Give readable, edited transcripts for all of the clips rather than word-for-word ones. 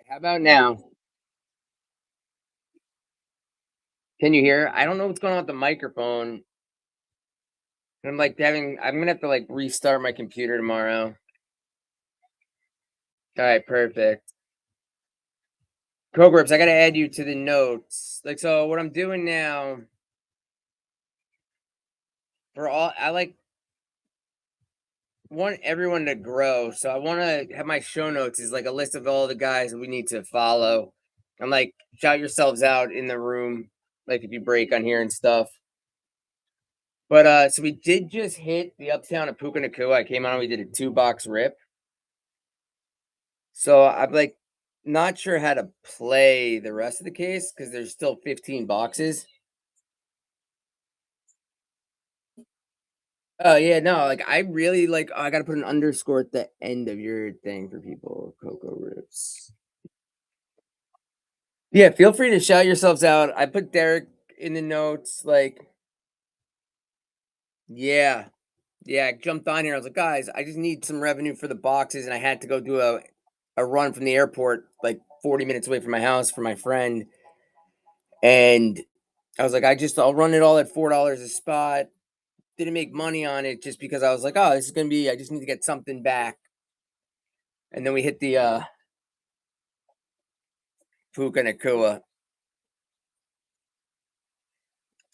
How about now? Can you hear? I don't know what's going on with the microphone. I'm gonna have to like restart my computer tomorrow. All right, perfect. Cogrips, I gotta add you to the notes. Like, so what I'm doing now for all, I like want everyone to grow. So I want to have my show notes is like a list of all the guys that we need to follow. I'm like, shout yourselves out in the room, like if you break on here and stuff. But so we did just hit the uptown of Puka Nakua. I came on, we did a 2 box rip. So I'm like not sure how to play the rest of the case because there's still 15 boxes. Oh yeah, no, like I really like I gotta put an underscore at the end of your thing for people. Cocoa Rips. Yeah, feel free to shout yourselves out. I put Derek in the notes, like, yeah. Yeah, I jumped on here. I was like, guys, I just need some revenue for the boxes, and I had to go do a run from the airport, like 40 minutes away from my house for my friend. And I was like, I'll run it all at $4 a spot. Didn't make money on it just because I was like, oh, this is gonna be I just need to get something back. And then we hit the Puka Nakua.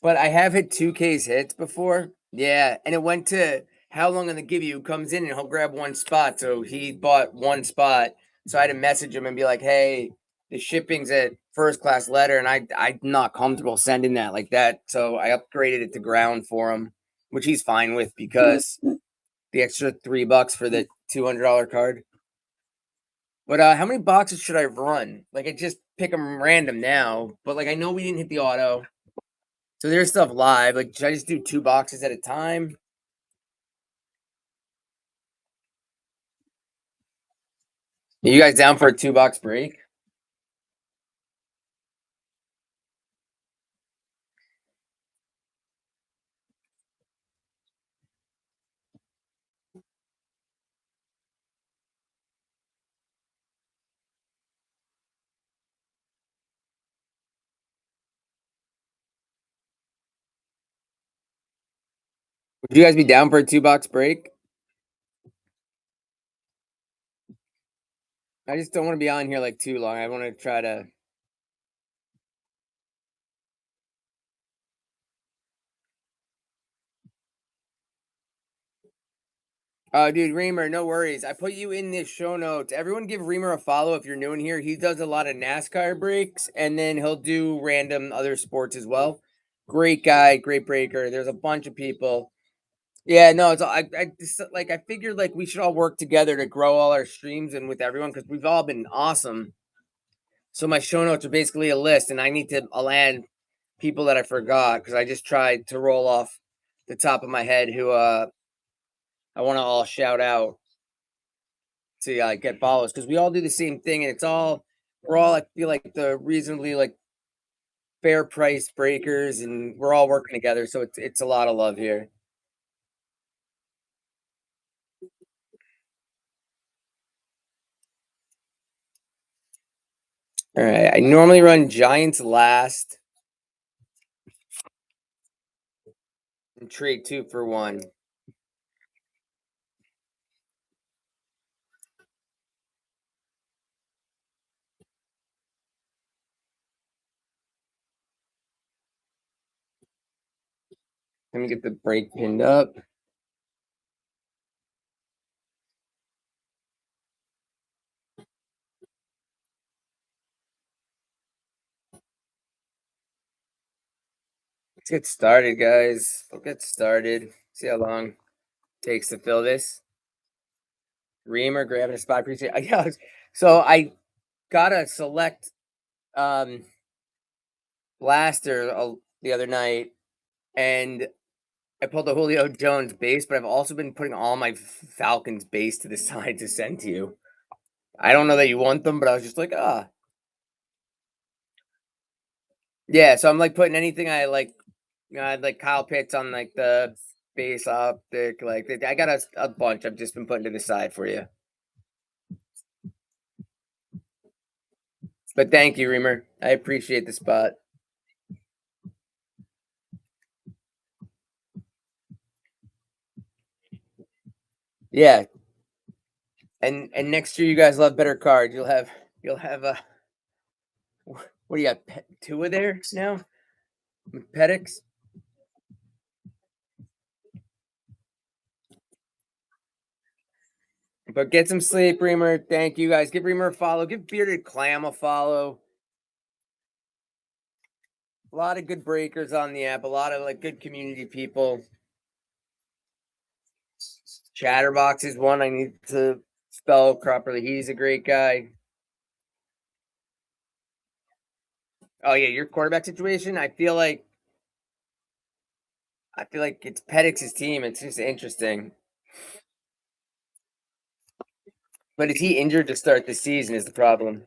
But I have hit 2K's hits before. Yeah. And it went to how long I'm gonna give you comes in and he'll grab one spot. So he bought one spot. So I had to message him and be like, hey, the shipping's at first class letter, and I'm not comfortable sending that like that. So I upgraded it to ground for him, which he's fine with because the extra $3 for the $200 card. But how many boxes should I run? Like I just pick them random now, but like I know we didn't hit the auto, so there's stuff live. Like should I just do 2 boxes at a time? Are you guys down for a 2 box break? Would you guys be down for a 2 box break? I just don't want to be on here like too long. I want to try to. Oh, dude, Reamer, no worries. I put you in the show notes. Everyone give Reamer a follow if you're new in here. He does a lot of NASCAR breaks, and then he'll do random other sports as well. Great guy, great breaker. There's a bunch of people. Yeah, no, it's all, I just like I figured like we should all work together to grow all our streams and with everyone because we've all been awesome. So my show notes are basically a list, and I'll add people that I forgot because I just tried to roll off the top of my head who I want to all shout out to get follows because we all do the same thing, and we're all I feel like the reasonably like fair price breakers, and we're all working together. So it's a lot of love here. All right, I normally run Giants last and trade 2 for 1. Let me get the break pinned up. Let's get started, guys. We'll get started. See how long it takes to fill this. Reamer grabbing a spot. Appreciate. Yeah. So I got a select um blaster the other night, and I pulled a Julio Jones base, but I've also been putting all my Falcons base to the side to send to you. I don't know that you want them, but I was just like, ah, yeah. So I'm like putting anything I like. I had like Kyle Pitts on like the base optic. Like I got a bunch. I've just been putting to the side for you. But thank you, Reamer. I appreciate the spot. Yeah, and next year you guys will have better cards. You'll have what do you got? Tua there now? Petix? But get some sleep, Reamer. Thank you guys. Give Reamer a follow. Give Bearded Clam a follow. A lot of good breakers on the app. A lot of like good community people. Chatterbox is one I need to spell properly. He's a great guy. Oh yeah, your quarterback situation. I feel like it's Petix's team. It's just interesting. But is he injured to start the season? Is the problem?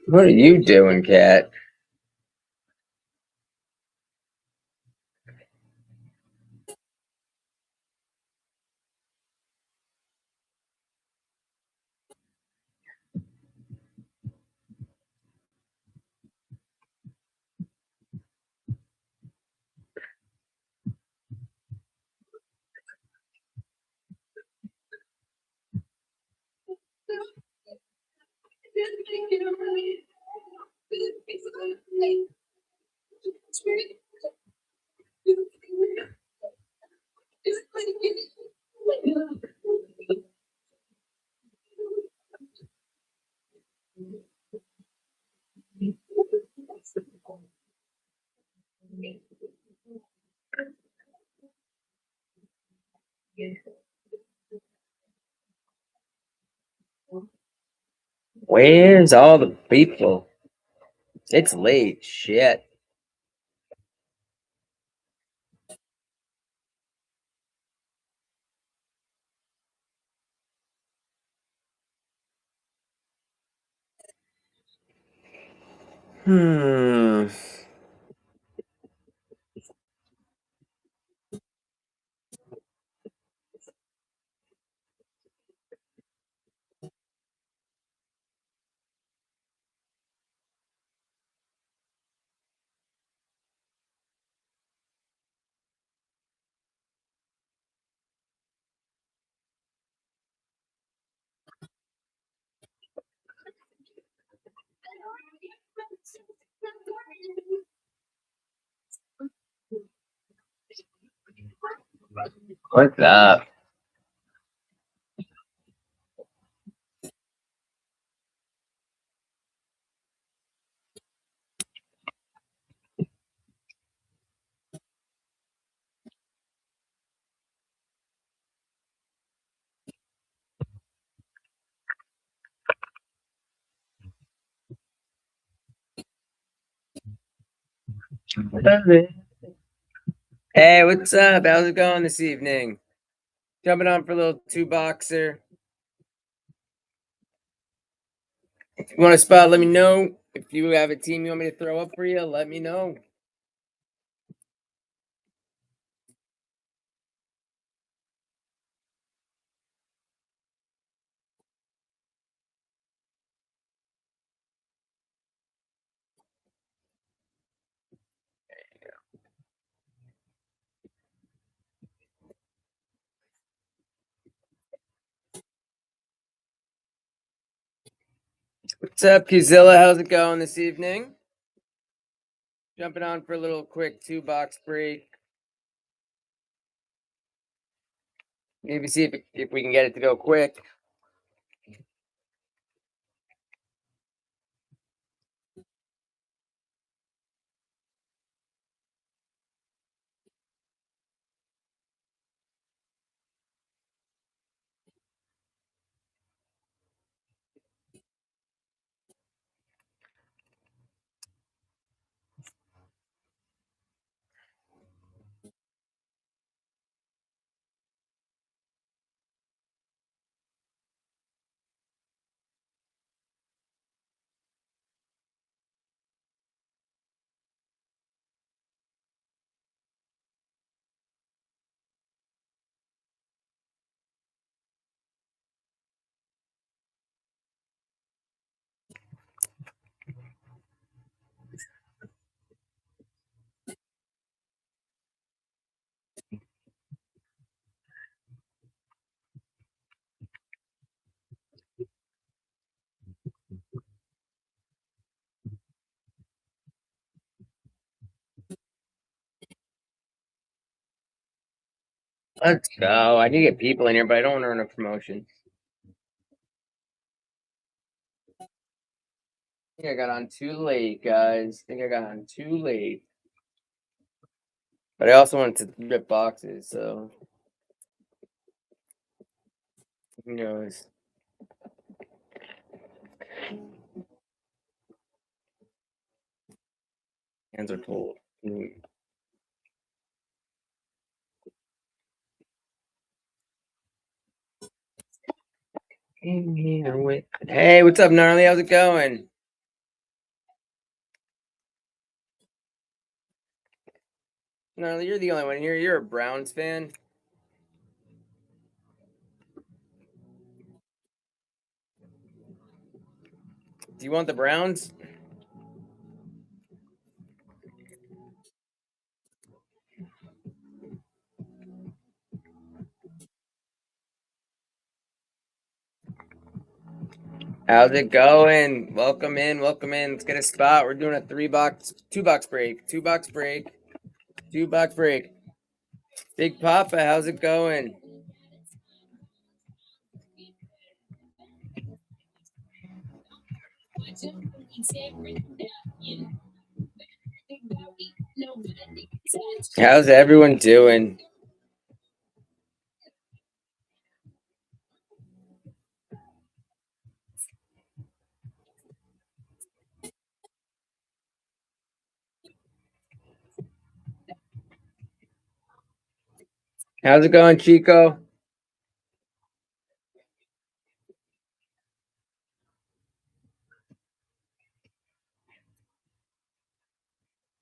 What are you doing, Cat? Where's all the people? It's late. Shit. Hmm. What's up? Hey, what's up? How's it going this evening? Jumping on for a little two boxer. If you want a spot, let me know. If you have a team you want me to throw up for you, let me know. What's up, Kuzilla? How's it going this evening? Jumping on for a little quick two-box break. Maybe see if we can get it to go quick. Let's go. I need to get people in here, but I don't want to earn a promotion. I think I got on too late, guys. I think I got on too late. But I also wanted to rip boxes, so who knows? Hands are cold. Hey, what's up, Gnarly? How's it going? Gnarly, you're the only one here. You're a Browns fan. Do you want the Browns? How's it going? Welcome in, welcome in. Let's get a spot. We're doing a 2 box break. 2 box break. 2 box break. Big Papa, how's it going? How's everyone doing? How's it going, Chico?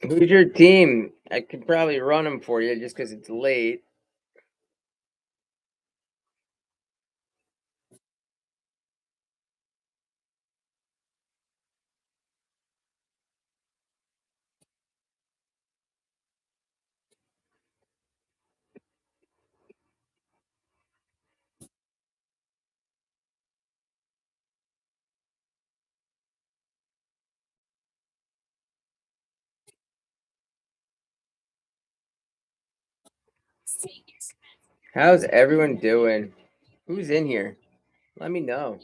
Who's your team? I could probably run them for you just because it's late. How's everyone doing? Who's in here? Let me know.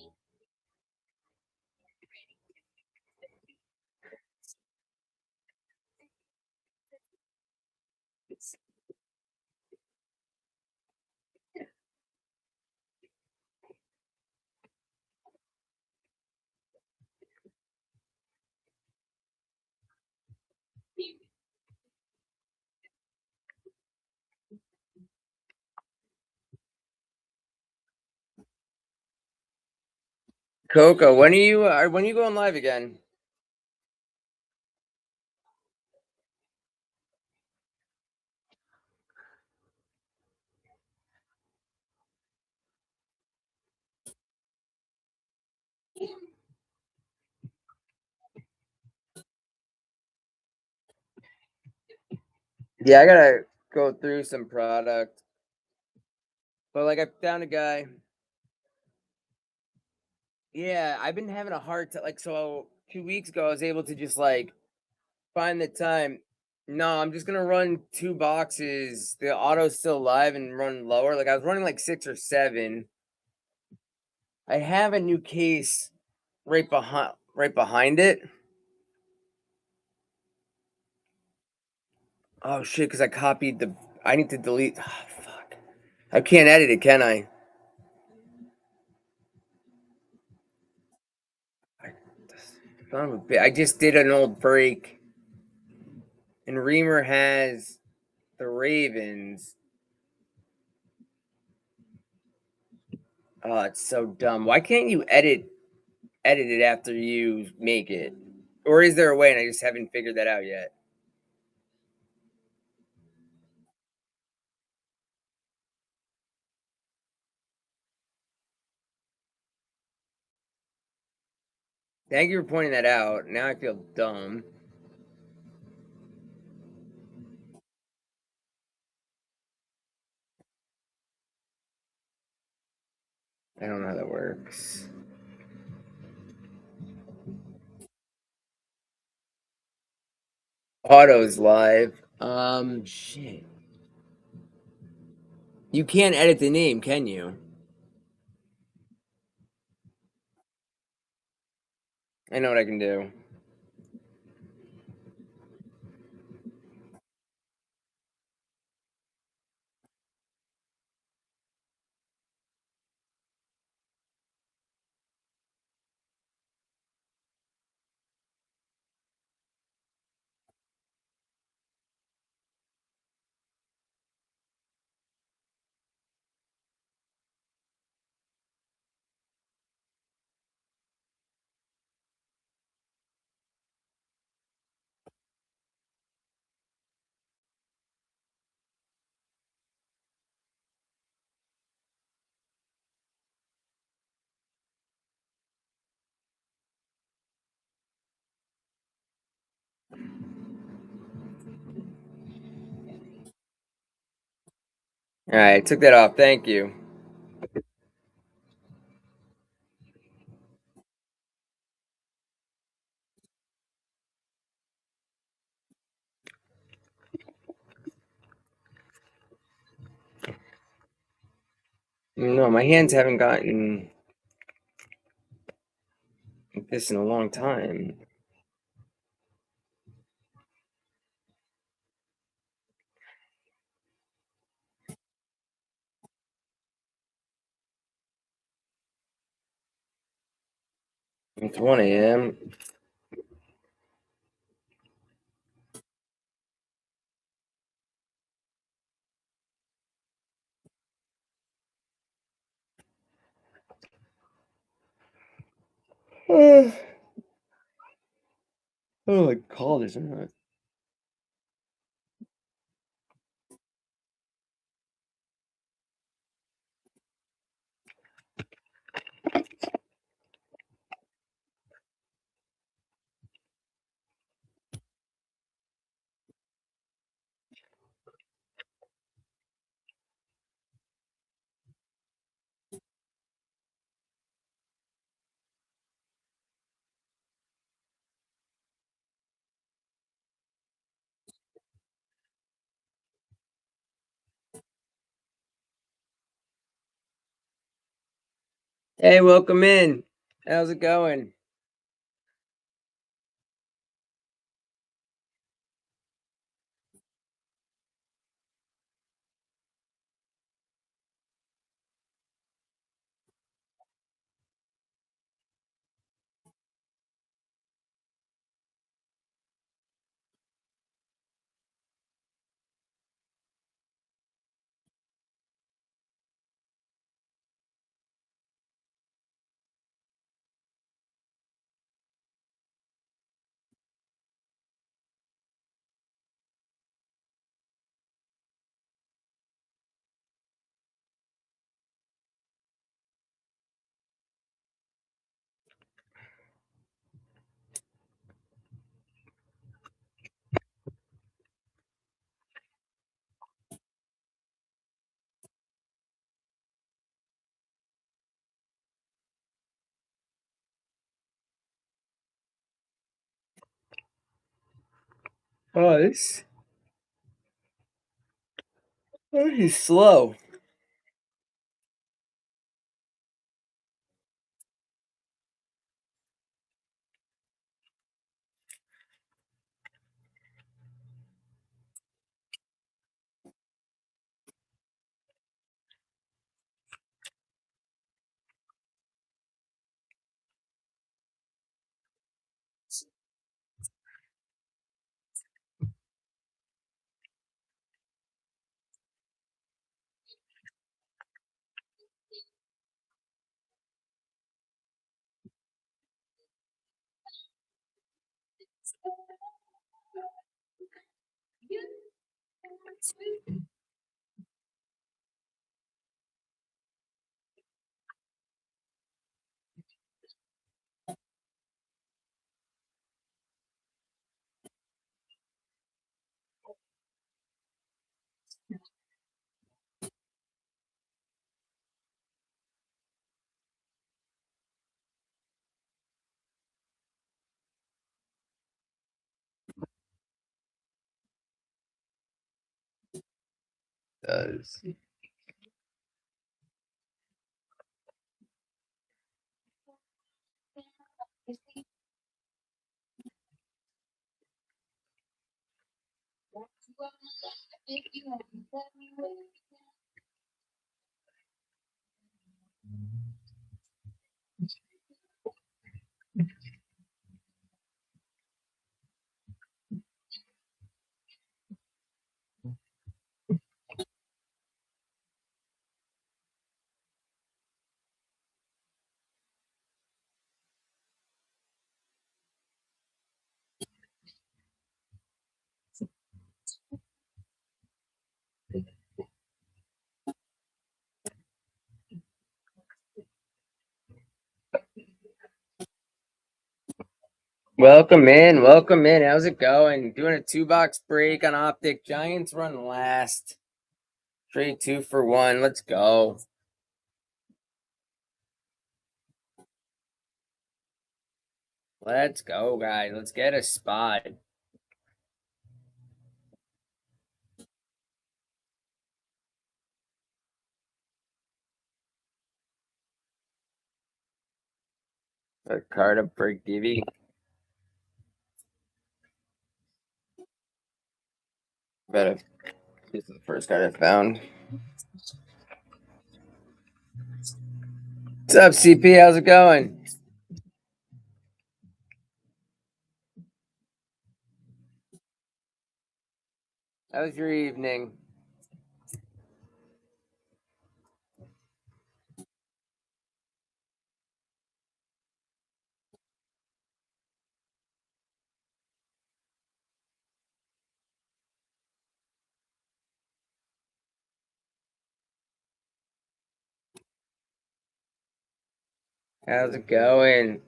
Coco, when are you going live again? Yeah, I gotta go through some product. But like I found a guy. Yeah, I've been having a hard time. Like, so 2 weeks ago, I was able to just like find the time. No, I'm just gonna run 2 boxes. The auto's still live and run lower. Like I was running like 6 or 7. I have a new case right behind it. Oh shit! Because I copied the. I need to delete. Oh, fuck. I can't edit it, can I? I, son of a I just did an old break, and Reamer has the Ravens. Oh, it's so dumb. Why can't you edit it after you make it? Or is there a way and I just haven't figured that out yet? Thank you for pointing that out. Now I feel dumb. I don't know how that works. Auto's live. Shit. You can't edit the name, can you? I know what I can do. All right, took that off. Thank you. No, my hands haven't gotten like this in a long time. It's 1 a.m. I don't know, like call this or not. Hey, welcome in. How's it going? Oh, this is slow. Does. Welcome in, welcome in. How's it going? Doing a 2-box break on Optic. Giants run last. Trade 2-for-1. Let's go. Let's go, guys. Let's get a spot. A card up for Gibby. Better. This is the first card I found. What's up, CP? How's it going? How was your evening? How's it going?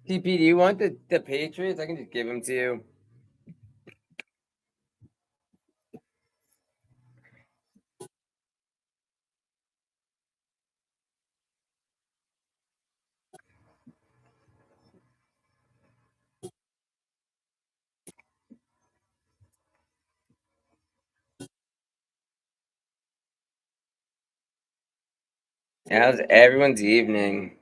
CP, do you want the Patriots? I can just give them to you. How's everyone's evening?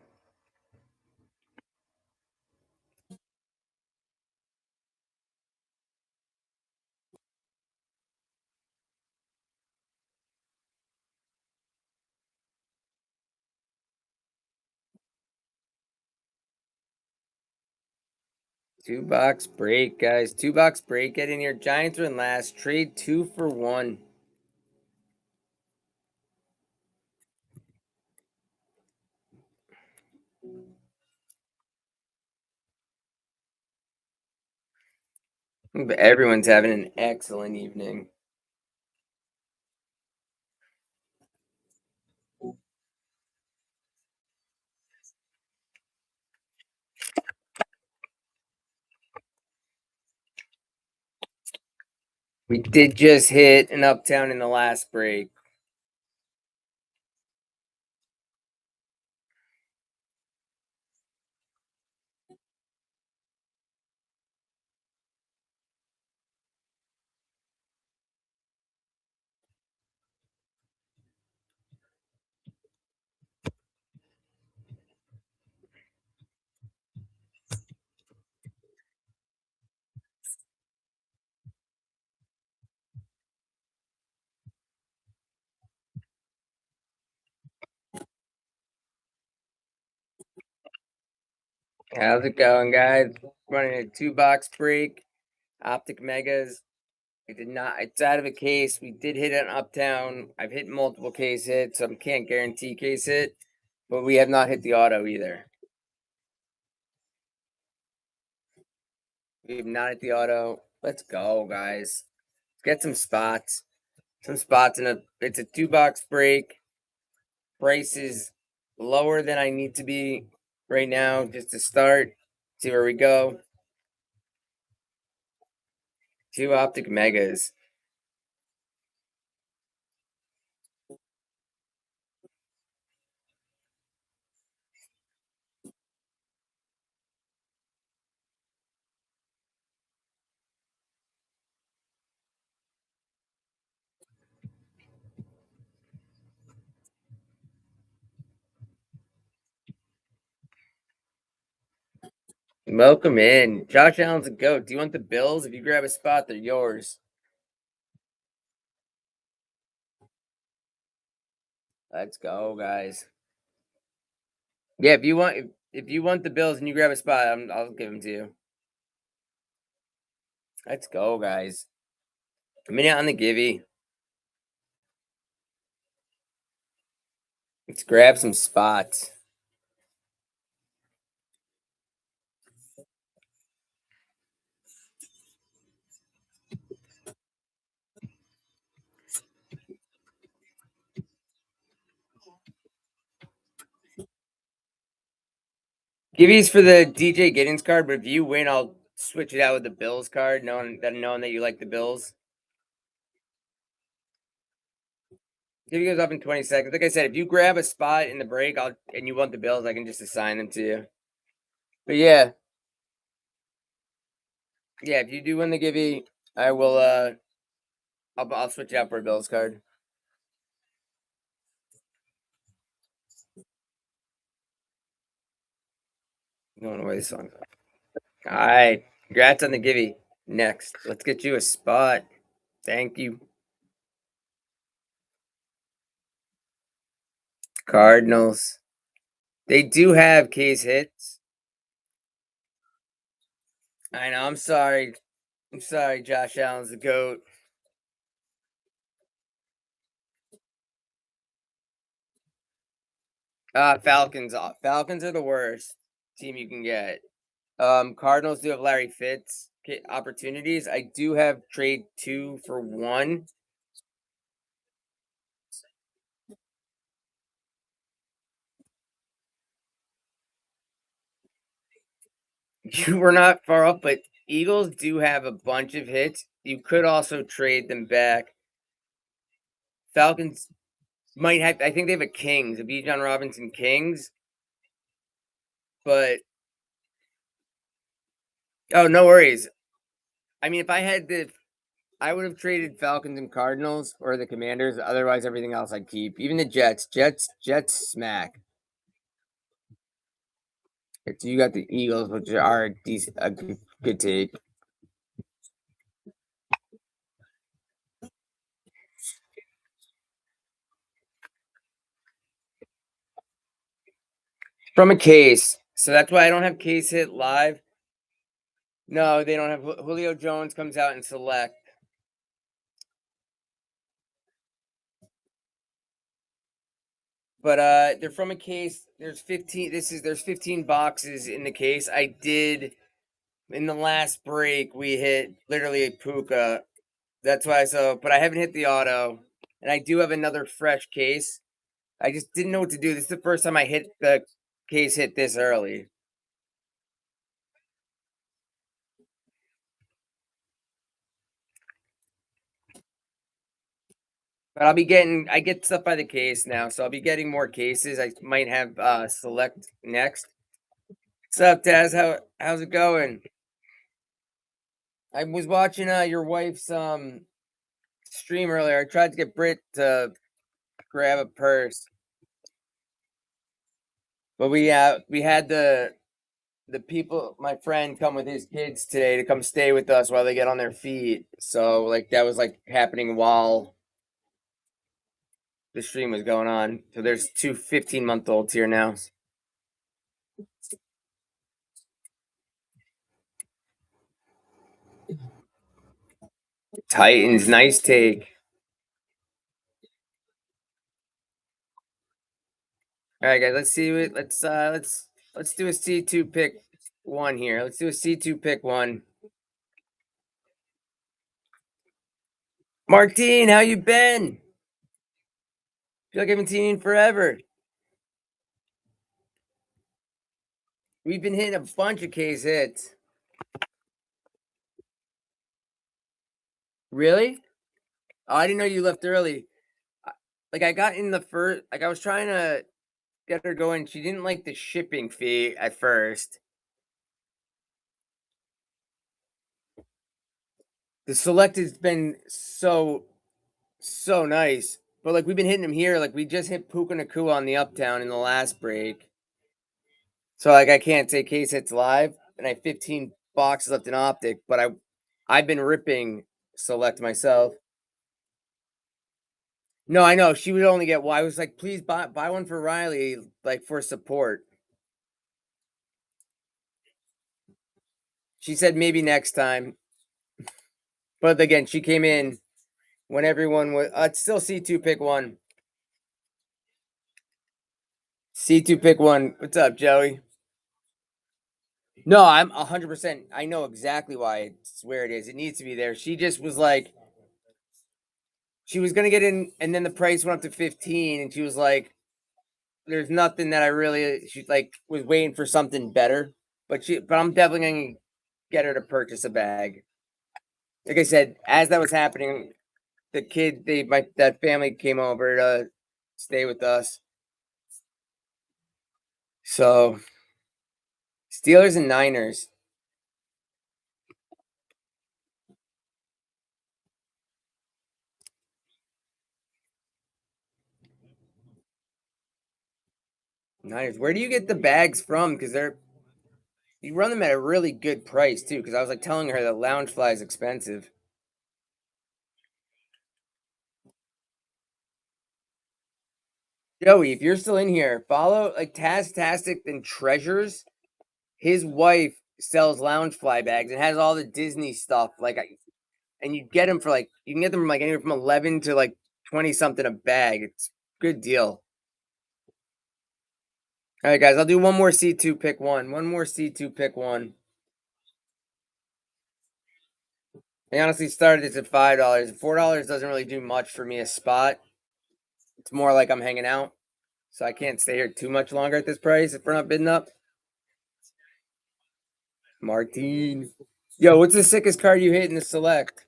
Two-box break, guys. Two-box break. Get in here. Giants are in last. Trade 2-for-1. Everyone's having an excellent evening. We did just hit an uptown in the last break. How's it going, guys? Running a two-box break. Optic Megas. I did not. It's out of a case. We did hit an uptown. I've hit multiple case hits, so I can't guarantee case hit, but we have not hit the auto either. We have not hit the auto. Let's go, guys. Let's get some spots. Some spots in a. It's a two-box break. Price is lower than I need to be right now just to start. See where we go. Two Optic Megas. Welcome in. Josh Allen's a goat. Do you want the Bills? If you grab a spot, they're yours. Let's go, guys. Yeah, if you want the Bills and you grab a spot, I'll give them to you. Let's go, guys. A minute on the Givy. Let's grab some spots. Gibby's for the DJ Giddens card, but if you win, I'll switch it out with the Bills card, knowing that you like the Bills. Gibby goes up in 20 seconds. Like I said, if you grab a spot in the break, and you want the Bills, I can just assign them to you. But yeah, if you do win the Gibby, I will. I'll switch it out for a Bills card. Going away this song. All right, congrats on the Gibby. Next, let's get you a spot. Thank you. Cardinals. They do have case hits. I know. I'm sorry. I'm sorry. Josh Allen's the goat. Falcons. Falcons are the worst team you can get. Cardinals do have Larry Fitz opportunities. I do have trade 2 for 1. You were not far off, but Eagles do have a bunch of hits. You could also trade them back. Falcons might have. I think they have a Kings, a Bijan Robinson Kings, but oh, no worries. I mean, if I had I would have traded Falcons and Cardinals or the Commanders. Otherwise, everything else I'd keep. Even the Jets. Jets smack. So you got the Eagles, which are a good take. From a case. So that's why I don't have case hit live. No, they don't have Julio Jones comes out and select. But they're from a case. There's 15. There's 15 boxes in the case. I did in the last break we hit literally a Puka. That's why but I haven't hit the auto. And I do have another fresh case. I just didn't know what to do. This is the first time I hit the case hit this early. But I get stuff by the case now, so I'll be getting more cases. I might have select next. What's up, Taz? How's it going? I was watching your wife's stream earlier. I tried to get Britt to grab a purse, but we had the people, my friend, come with his kids today to come stay with us while they get on their feet. So like that was like happening while the stream was going on. So there's two 15-month-olds here now. Titans, nice take. All right, guys, let's see what let's do a C2 pick 1 here. Let's do a C2 pick 1. Martine, how you been? Feel like I haven't seen you in forever. We've been hitting a bunch of case hits. Really? Oh, I didn't know you left early. Like I got in the first, like I was trying to get her going. She didn't like the shipping fee at first. The select has been so nice, but like we've been hitting them here. Like we just hit Puka Nakua on the Uptown in the last break. So like I can't say case hits live, and I have 15 boxes left in Optic, but I've been ripping Select myself. No, I know she would only get. Well, I was like, please buy one for Riley, like for support. She said maybe next time, but again, she came in when everyone was. Still C2 pick one. C2 pick one. What's up, Joey? No, I'm 100%. I know exactly why it's where it is. It needs to be there. She just was like, she was gonna get in, and then the price went up to 15, and she was like, "There's nothing that I really." She like was waiting for something better, but I'm definitely gonna get her to purchase a bag. Like I said, as that was happening, the kid, that family came over to stay with us. So Steelers and Niners. Niners. Where do you get the bags from? Because you run them at a really good price too. Because I was like telling her that Loungefly is expensive. Joey, if you're still in here, follow like Tastic and Treasures. His wife sells Loungefly bags and has all the Disney stuff. And you get them for like you can get them from like anywhere from 11 to like 20 something a bag. It's a good deal. All right, guys, I'll do one more C2 pick one. One more C2 pick one. I honestly started this at $5. $4 doesn't really do much for me a spot. It's more like I'm hanging out. So I can't stay here too much longer at this price if we're not bidding up. Martine. Yo, what's the sickest card you hit in the select?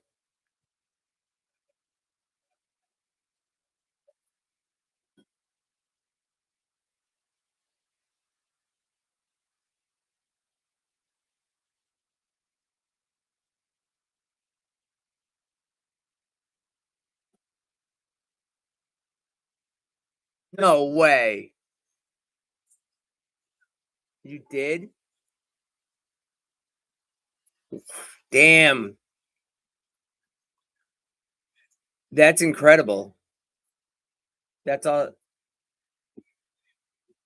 No way. You did? Damn. That's incredible. That's all.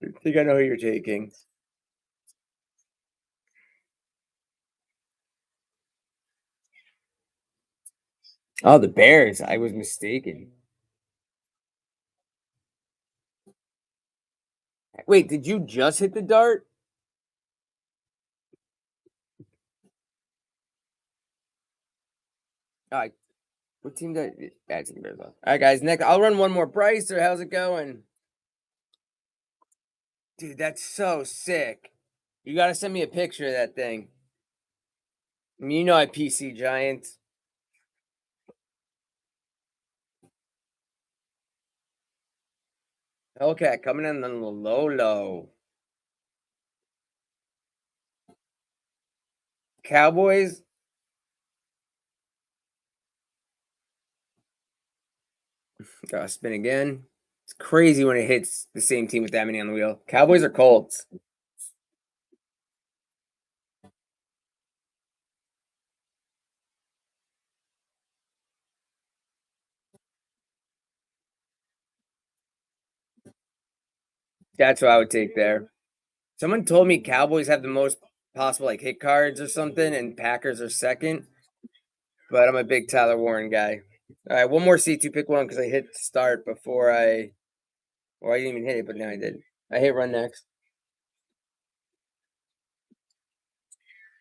I think I know who you're taking. Oh, the Bears. I was mistaken. Wait, did you just hit the dart? Oh, what team did that's the Bears. All right, guys. Next, I'll run one more price. Or how's it going, dude? That's so sick. You got to send me a picture of that thing. I mean, you know I PC Giants. Okay, coming in on the low. Cowboys. Gotta spin again. It's crazy when it hits the same team with that many on the wheel. Cowboys or Colts? That's what I would take there. Someone told me Cowboys have the most possible like hit cards or something, and Packers are second. But I'm a big Tyler Warren guy. All right, one more C2 pick one because I hit start before well, I didn't even hit it, but now I did. I hit run next.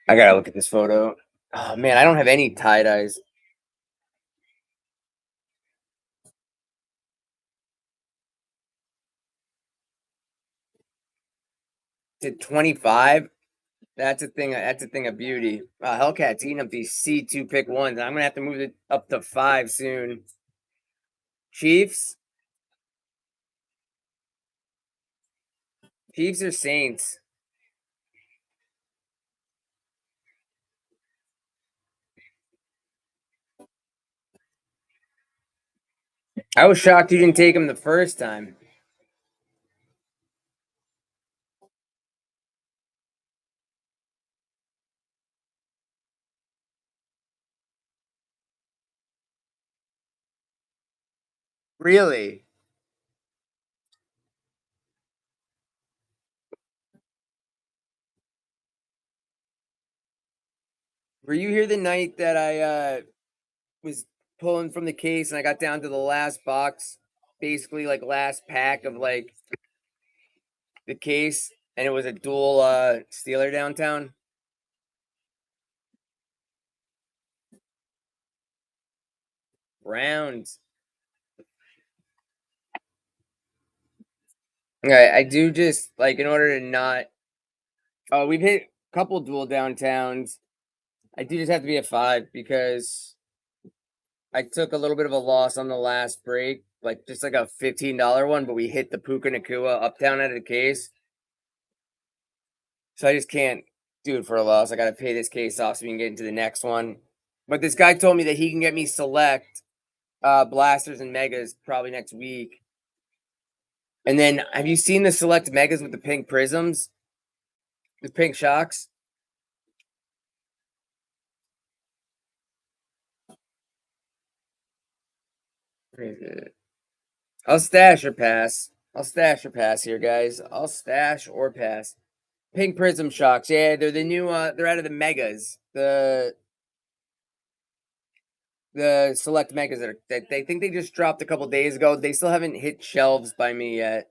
I gotta look at this photo. Oh man, I don't have any tie dyes. To 25. That's a thing. That's a thing of beauty. Hellcat's eating up these C2 pick ones. I'm gonna have to move it up to 5 soon. Chiefs. Chiefs or Saints. I was shocked you didn't take him the first time. Really? Were you here the night that I was pulling from the case and I got down to the last box, basically like last pack of like the case, and it was a dual Steeler downtown? Rounds. Okay, I do just like in order to not. Oh, we've hit a couple dual downtowns. I do just have to be at 5 because I took a little bit of a loss on the last break, like just like a $15 one, but we hit the Puka Nakua uptown out of the case. So I just can't do it for a loss. I got to pay this case off so we can get into the next one. But this guy told me that he can get me select blasters and megas probably next week. And then have you seen the select megas with the pink prisms? The pink shocks? Where is it? I'll stash or pass. I'll stash or pass here, guys. I'll stash or pass. Pink prism shocks. Yeah, they're the new they're out of the megas. The select megas that they think they just dropped a couple days ago. They still haven't hit shelves by me yet.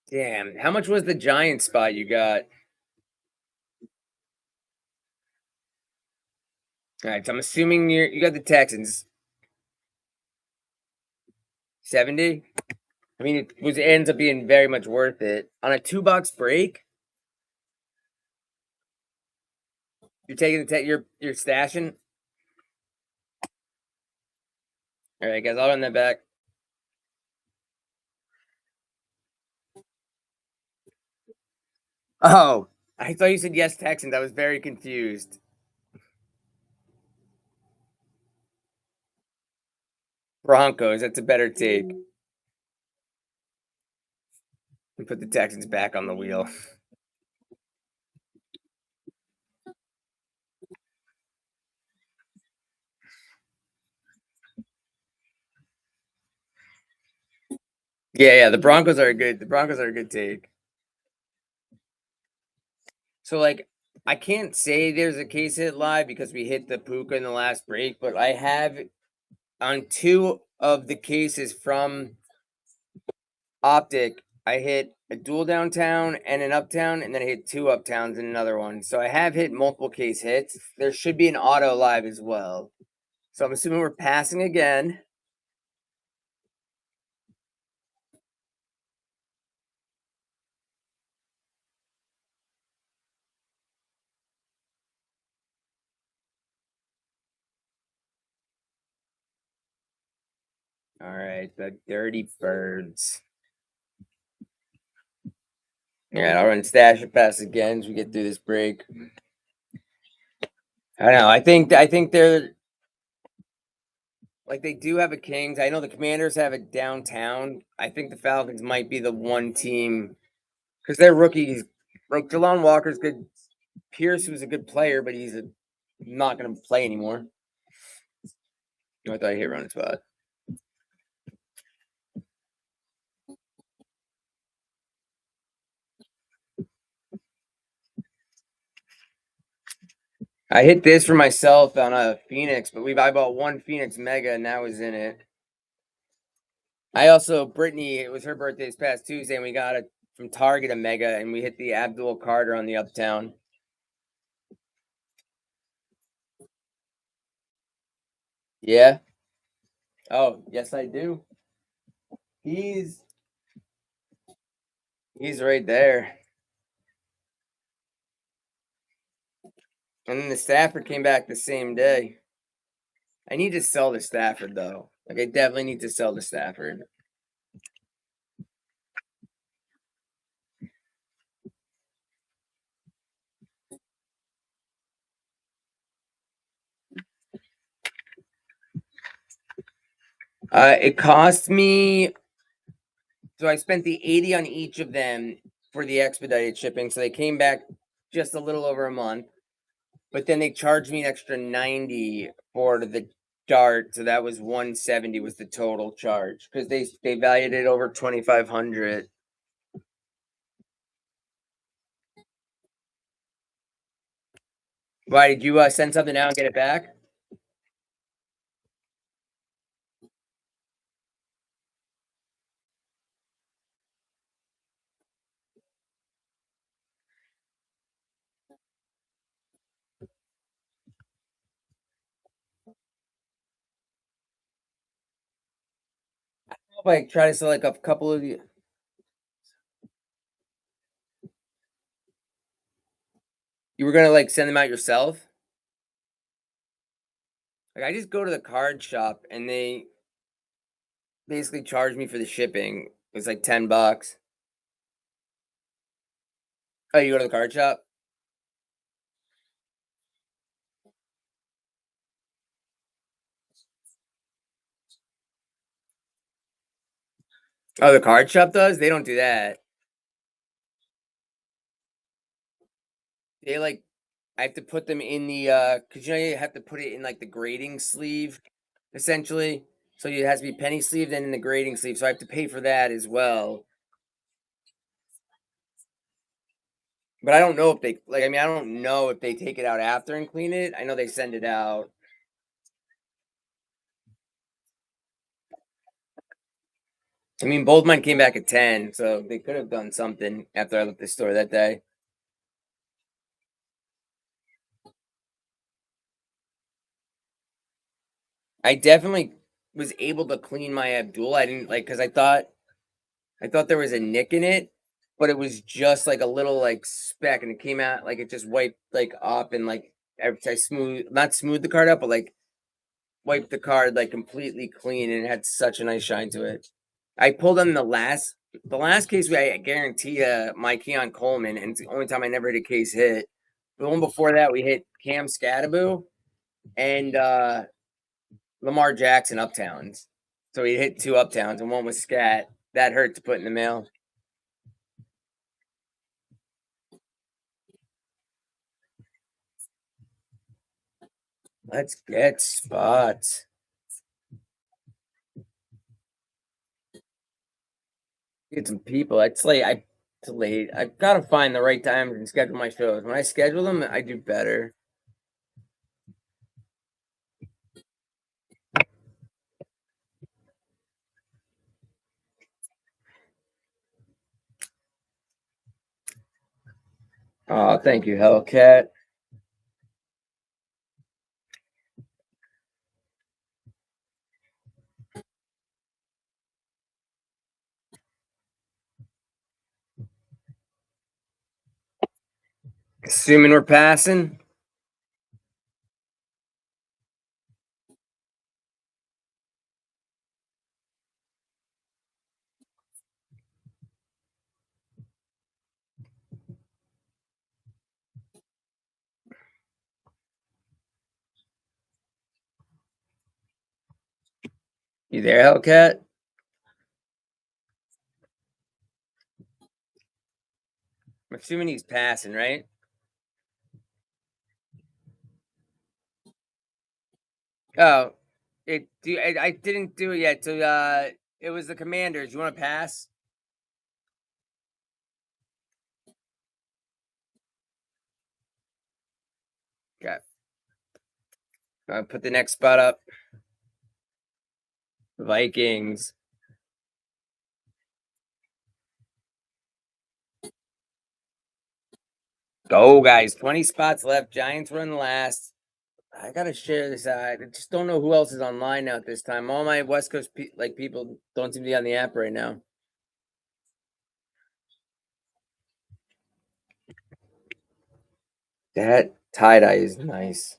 Damn. How much was the giant spot you got? All right, so I'm assuming you got the Texans. 70? I mean, it ends up being very much worth it. On a 2 box break, you're taking you're stashing. All right, guys, I'll run that back. Oh, I thought you said yes, Texans. I was very confused. Broncos, that's a better take. And put the Texans back on the wheel. Yeah, the Broncos are good. The Broncos are a good take. So like I can't say there's a case hit live because we hit the Puka in the last break, but I have on 2 of the cases from Optic, I hit a dual downtown and an uptown, and then I hit 2 uptowns and another one. So I have hit multiple case hits. There should be an auto live as well. So I'm assuming we're passing again. All right, the Dirty Birds. Yeah, I'll run stash and pass again as we get through this break. I know. I think they're like they do have a Kings. I know the Commanders have a downtown. I think the Falcons might be the one team because they're rookies. Jalon Walker's good. Pierce was a good player, but he's not going to play anymore. I thought he hit run spot. I hit this for myself on a Phoenix, but I bought one Phoenix Mega and that was in it. I also Brittany, it was her birthday this past Tuesday, and we got it from Target a Mega, and we hit the Abdul Carter on the Uptown. Yeah. Oh, yes, I do. He's he's right there. And then the Stafford came back the same day. I need to sell the Stafford though. Like I definitely need to sell the Stafford. It cost me. So I spent the 80 on each of them, for the expedited shipping, so they came back just a little over a month. But then they charged me an extra 90 for the dart, so that was 170 was the total charge because they valued it over 2,500. Why did you send something out and get it back? Like try to sell like a couple of the. You were gonna like send them out yourself. Like I just go to the card shop and they basically charge me for the shipping. It's like $10. Oh, you go to the card shop? Oh, the card shop does? They don't do that. They like I have to put them in the cause you know you have to put it in like the grading sleeve, essentially. So it has to be penny sleeved and in the grading sleeve. So I have to pay for that as well. But I don't know if they like I mean I don't know if they take it out after and clean it. I know they send it out. I mean both mine came back at 10, so they could have done something after I left the store that day. I definitely was able to clean my Abdul. I didn't like because I thought there was a nick in it, but it was just like a little like speck, and it came out like it just wiped like up and like I smooth not smooth the card up, but like wiped the card like completely clean, and it had such a nice shine to it. I pulled on the last case I guarantee my Keon Coleman, and it's the only time I never hit a case hit. The one before that we hit Cam Scadaboo and Lamar Jackson Uptowns. So we hit two Uptowns and one was Scat. That hurt to put in the mail. Let's get spots. Get some people. It's late. It's late. I've got to find the right time and schedule my shows. When I schedule them, I do better. Oh, thank you, Hellcat. Assuming we're passing. You there, Hellcat? I'm assuming he's passing, right? Oh, I didn't do it yet. So it was the Commanders. You want to pass? Okay. Put the next spot up. Vikings. Go, guys. 20 spots left. Giants run last. I gotta share this. I just don't know who else is online now at this time. All my West Coast people don't seem to be on the app right now. That tie dye is nice.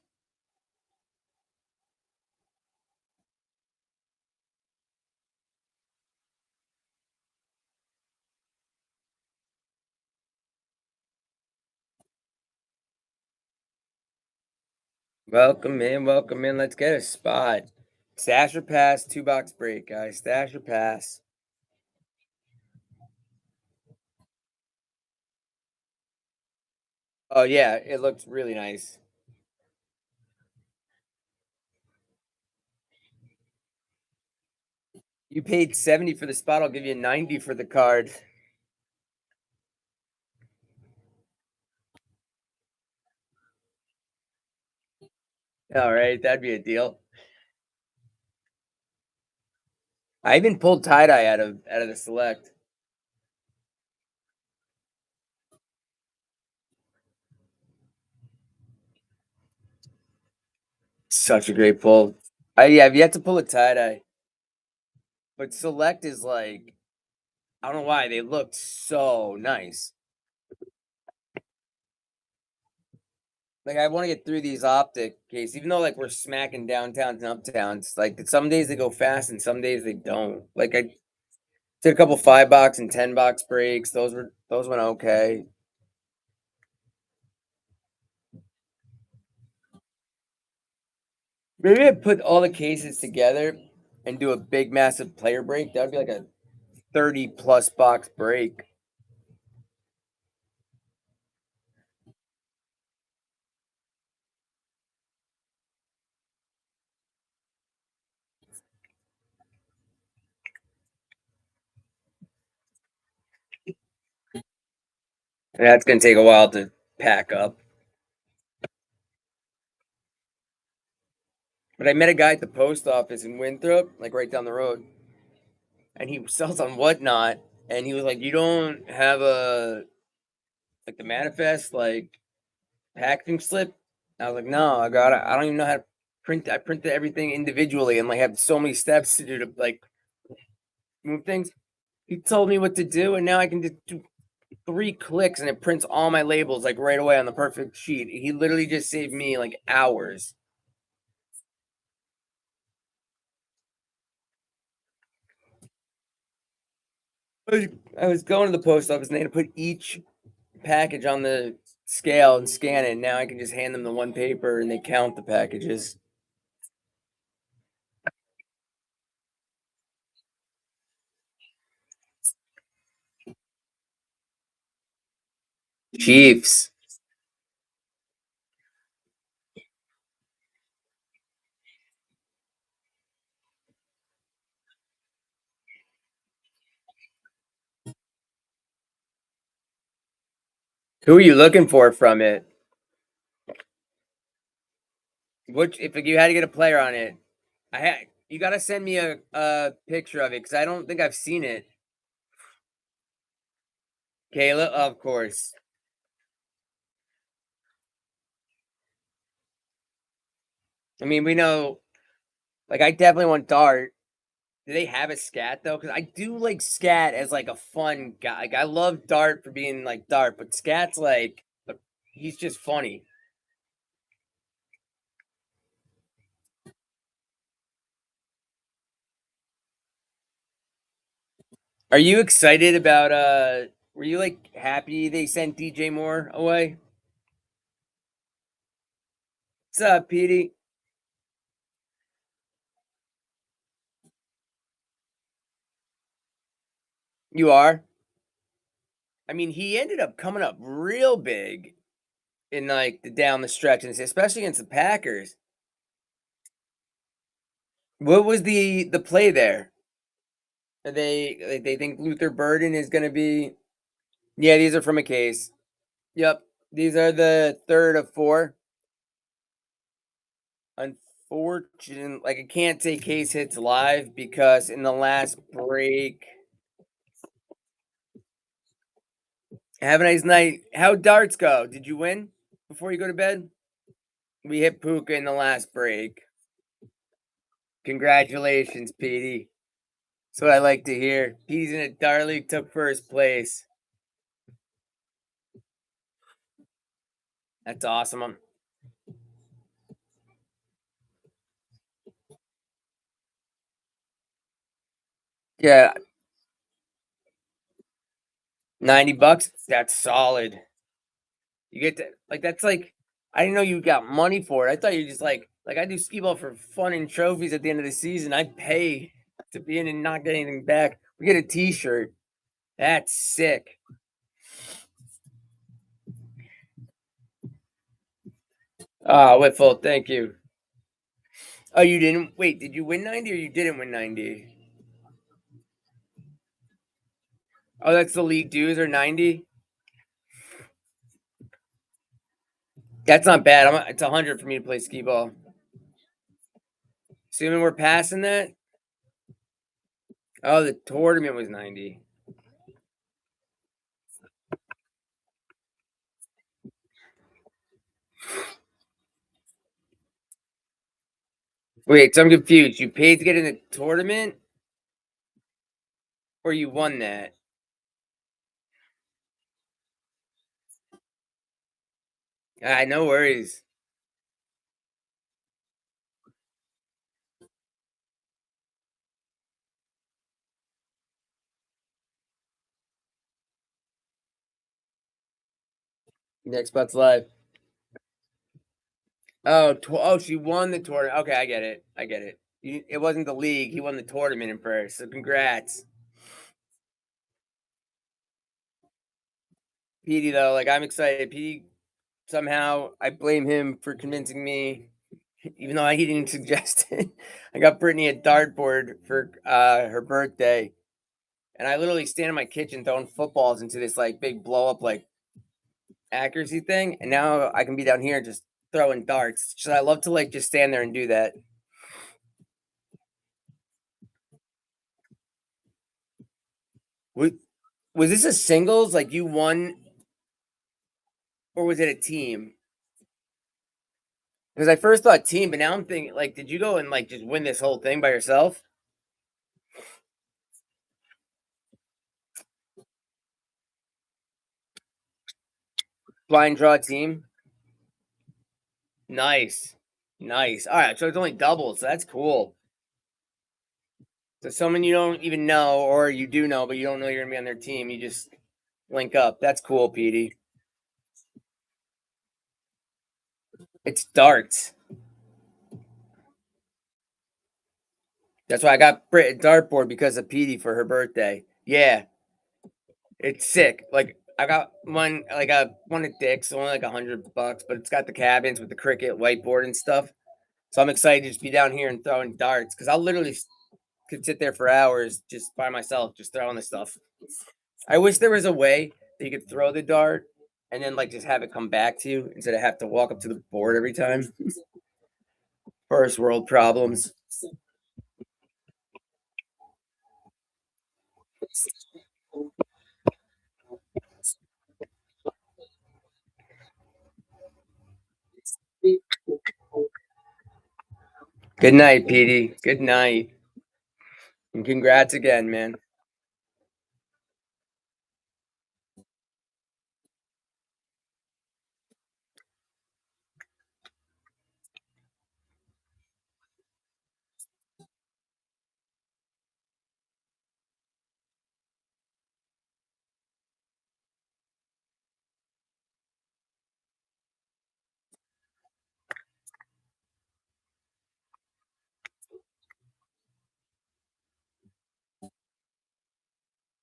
Welcome in, welcome in. Let's get a spot. Stash or pass, 2 box break, guys. Stash or pass. Oh yeah, it looks really nice. You paid 70 for the spot, I'll give you 90 for the card. All right, that'd be a deal. I even pulled tie dye out of the select. Such a great pull. Yeah, I've yet to pull a tie dye, but select is like I don't know why they look so nice. Like I want to get through these optic cases, even though like we're smacking downtowns and uptowns. Like some days they go fast and some days they don't. Like I did a couple 5 box and 10 box breaks. Those went okay. Maybe I put all the cases together and do a big massive player break. That would be like a 30 plus box break. And that's gonna take a while to pack up. But I met a guy at the post office in Winthrop, like right down the road, and he sells on Whatnot. And he was like, "You don't have a like the manifest like packaging slip?" I was like, "No, I got it. I don't even know how to print. I printed everything individually and like have so many steps to do to like move things." He told me what to do, and now I can just do 3 clicks and it prints all my labels like right away on the perfect sheet. He literally just saved me like hours. I was going to the post office and they had to put each package on the scale and scan it. And now I can just hand them the one paper and they count the packages. Chiefs. Who are you looking for from it? Which, if you had to get a player on it, you got to send me a picture of it because I don't think I've seen it. Kayla, of course. I mean, we know, like, I definitely want Dart. Do they have a scat though? Because I do like scat as like a fun guy. Like I love Dart for being like Dart, but scat's like he's just funny. Are you excited about were you like happy they sent DJ Moore away? What's up, Petey? You are? I mean, he ended up coming up real big in like the down the stretch, and especially against the Packers. What was the play there? Are they think Luther Burden is going to be? Yeah, these are from a case. Yep, these are the third of four. Unfortunate, like I can't say case hits live because in the last break, have a nice night. How darts go? Did you win before you go to bed? We hit Puka in the last break. Congratulations, Petey. That's what I like to hear. Petey's in a dart league, took first place. That's awesome. Yeah, $90. That's solid. You get to like that's like I didn't know you got money for it. I thought you just like I do skee ball for fun and trophies at the end of the season. I pay to be in and not get anything back. We get a T-shirt. That's sick. Ah, Whitfield, thank you. Oh, you didn't wait, did you win 90 or you didn't win 90? Oh, that's the league dues are 90? That's not bad. It's 100 for me to play skee ball. Assuming we're passing that? Oh, the tournament was 90. Wait, so I'm confused. You paid to get in the tournament or you won that? Ah, no worries. Next spot's live. Oh, she won the tournament. Okay, I get it. I get it. It wasn't the league. He won the tournament in first. So congrats, Petey. Though, like I'm excited. Petey somehow I blame him for convincing me, even though he didn't suggest it. I got Brittany a dartboard for her birthday, and I literally stand in my kitchen throwing footballs into this like big blow up like accuracy thing, and now I can be down here just throwing darts. So I love to like just stand there and do that. Was, was this a singles? Like you won, or was it a team? Because I first thought team, but now I'm thinking like, did you go and like just win this whole thing by yourself? Blind draw team. Nice, nice. All right, so it's only doubles. So that's cool. So someone you don't even know, or you do know, but you don't know you're gonna be on their team. You just link up. That's cool, Petey. It's darts. That's why I got Brit a dartboard because of Petey for her birthday. Yeah, it's sick. Like I got one at Dick's, only like $100, but it's got the cabins with the cricket whiteboard and stuff. So I'm excited to just be down here and throwing darts because I'll literally could sit there for hours just by myself, just throwing the stuff. I wish there was a way that you could throw the dart and then like just have it come back to you instead of have to walk up to the board every time. First world problems. Good night, Petey. Good night. And congrats again, man.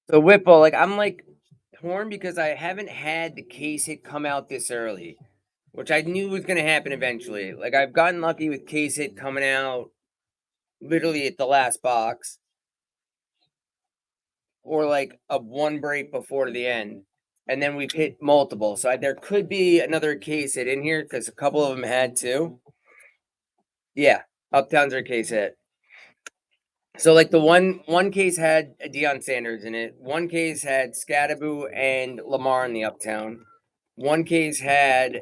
So Whipple, like I'm like torn because I haven't had the case hit come out this early, which I knew was gonna happen eventually. Like I've gotten lucky with case hit coming out literally at the last box, or like a one break before the end, and then we've hit multiple. So there could be another case hit in here because a couple of them had too. Yeah, Uptowns are case hit. So like the one case had a Deion Sanders in it. One case had Scadaboo and Lamar in the Uptown. One case had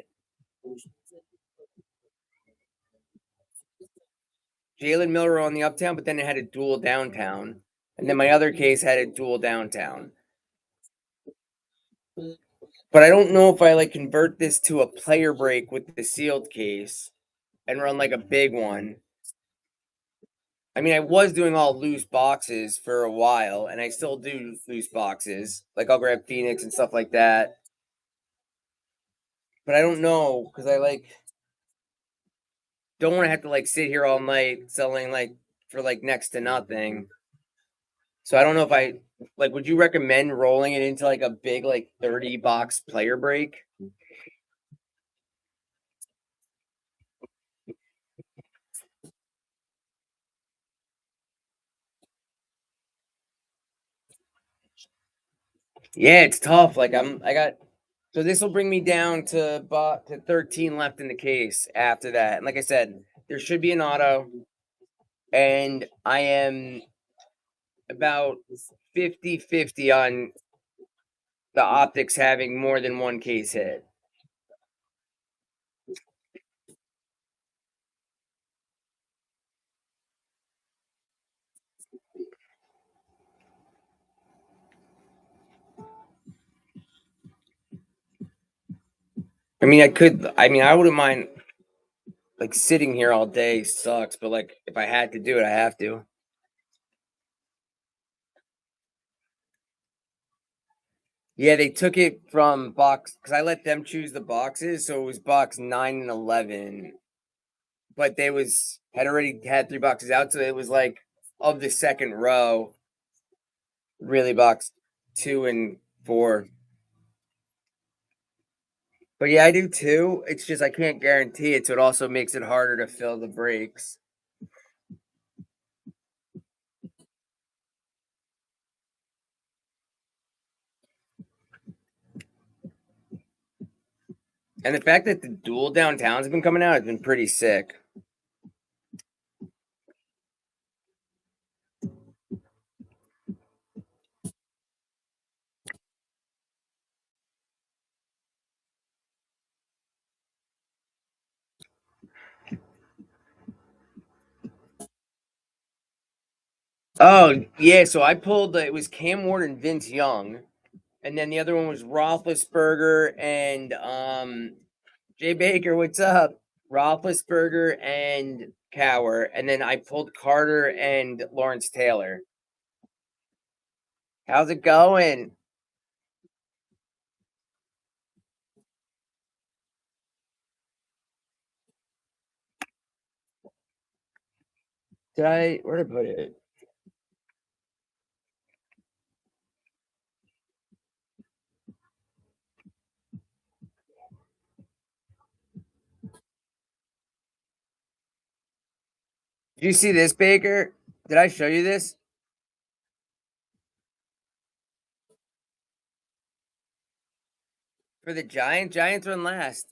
Jalen Miller on the Uptown, but then it had a dual downtown. And then my other case had a dual downtown. But I don't know if I like convert this to a player break with the sealed case and run like a big one. I mean, I was doing all loose boxes for a while, and I still do loose boxes. Like I'll grab Phoenix and stuff like that. But I don't know because I like don't want to have to like sit here all night selling like for like next to nothing. So I don't know if I like. Would you recommend rolling it into like a big like 30 box player break? Yeah, it's tough. Like I got so this will bring me down to about to 13 left in the case after that. And like I said, there should be an auto, and I am about 50-50 on the optics having more than one case hit. I mean, I wouldn't mind like sitting here all day sucks, but like if I had to do it, I have to. Yeah, they took it from box because I let them choose the boxes, so it was box 9 and 11. But they was had already had three boxes out, so it was like of the second row, really box 2 and 4. But yeah, I do too. It's just I can't guarantee it, so it also makes it harder to fill the breaks. And the fact that the dual downtowns have been coming out has been pretty sick. Oh yeah, so I pulled it was Cam Ward and Vince Young, and then the other one was Roethlisberger and Jay Baker. What's up? Roethlisberger and Cower, and then I pulled Carter and Lawrence Taylor. How's it going? Where did I put it? Did you see this, Baker? Did I show you this for the Giants? Giants run last.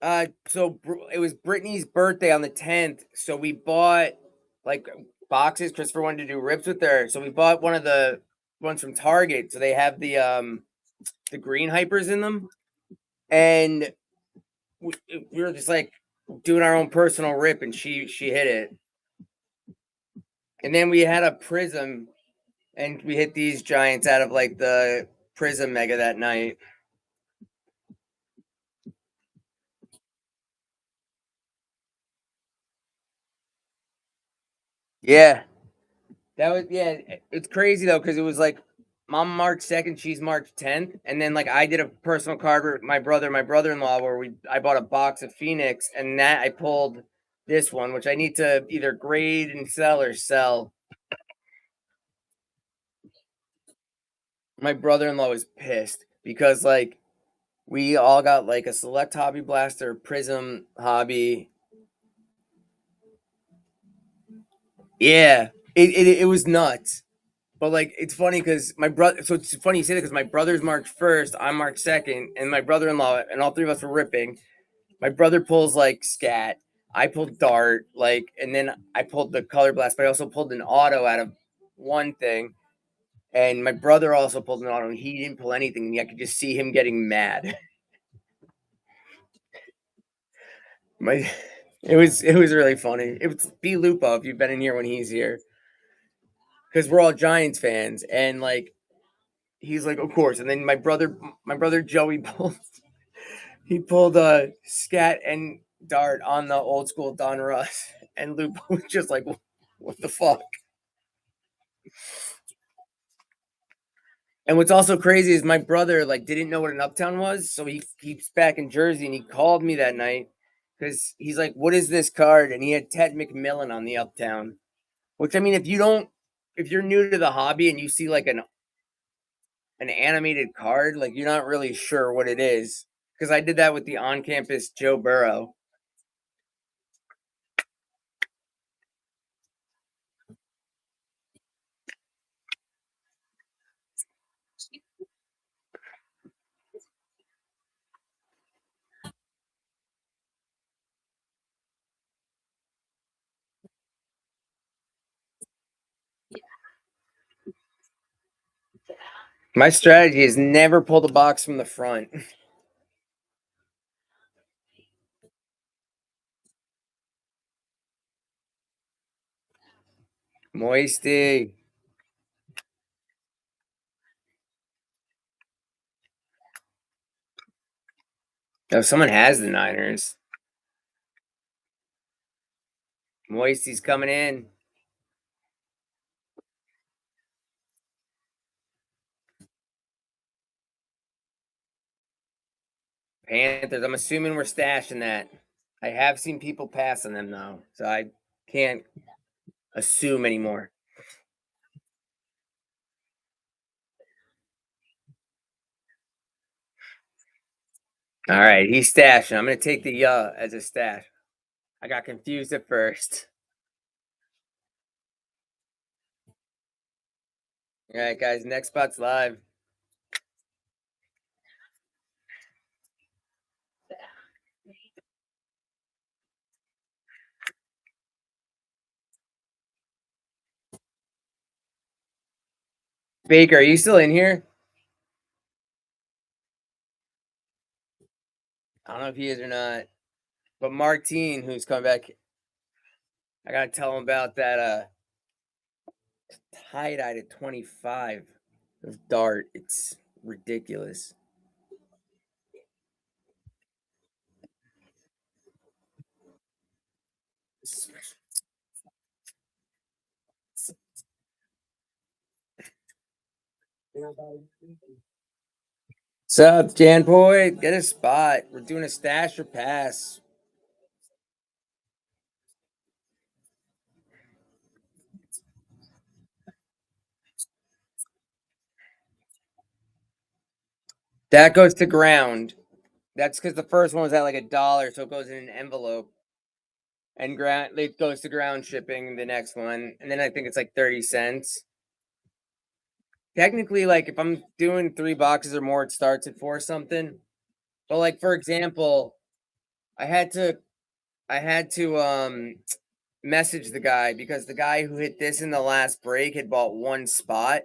It was Brittany's birthday on the 10th, so we bought like boxes. Christopher wanted to do ribs with her, so we bought one of the ones from Target. So they have the green hypers in them, and we were just like doing our own personal rip, and she hit it. And then we had a prism, and we hit these giants out of like the prism mega that night. Yeah, that was yeah. It's crazy though because it was like mom March 2nd, she's March 10th, and then like I did a personal card with my brother-in-law where we I bought a box of Phoenix, and that I pulled this one, which I need to either grade and sell or sell. My brother-in-law was pissed because like we all got like a select hobby blaster, prism hobby. Yeah, it was nuts. But like it's funny because my brother. So it's funny you say that because my brother's March 1st, I'm March 2nd, and my brother-in-law and all three of us were ripping. My brother pulls like scat. I pulled dart, like, and then I pulled the color blast, but I also pulled an auto out of one thing. And my brother also pulled an auto, and he didn't pull anything. And I could just see him getting mad. My, it was really funny. It was B Lupo if you've been in here when he's here, because we're all Giants fans, and like he's like, of course. And then my brother Joey pulled he pulled a scat and dart on the old school Don Russ, and Lupo was just like, what the fuck? And what's also crazy is my brother like didn't know what an uptown was, so he's back in Jersey, and he called me that night because he's like, "What is this card?" And he had Ted McMillan on the uptown. Which I mean, if you're new to the hobby and you see like an animated card, like you're not really sure what it is. Because I did that with the on campus Joe Burrow. My strategy is never pull the box from the front. Moisty. Oh, someone has the Niners. Moisty's coming in. Panthers. I'm assuming we're stashing that. I have seen people pass on them though, so I can't assume anymore. All right, he's stashing. I'm gonna take the as a stash. I got confused at first. All right, guys, next spot's live. Baker, are you still in here? I don't know if he is or not. But Martine, who's coming back, I gotta tell him about that tie-dye to 25 of Dart. It's ridiculous. What's up, Jan Boy? Get a spot. We're doing a stash or pass. That goes to ground. That's because the first one was at like $1, so it goes in an envelope. And ground it goes to ground shipping the next one. And then I think it's like 30 cents. Technically, like if I'm doing 3 boxes or more, it starts at 4 something. But like for example, I had to I had to message the guy because the guy who hit this in the last break had bought one spot.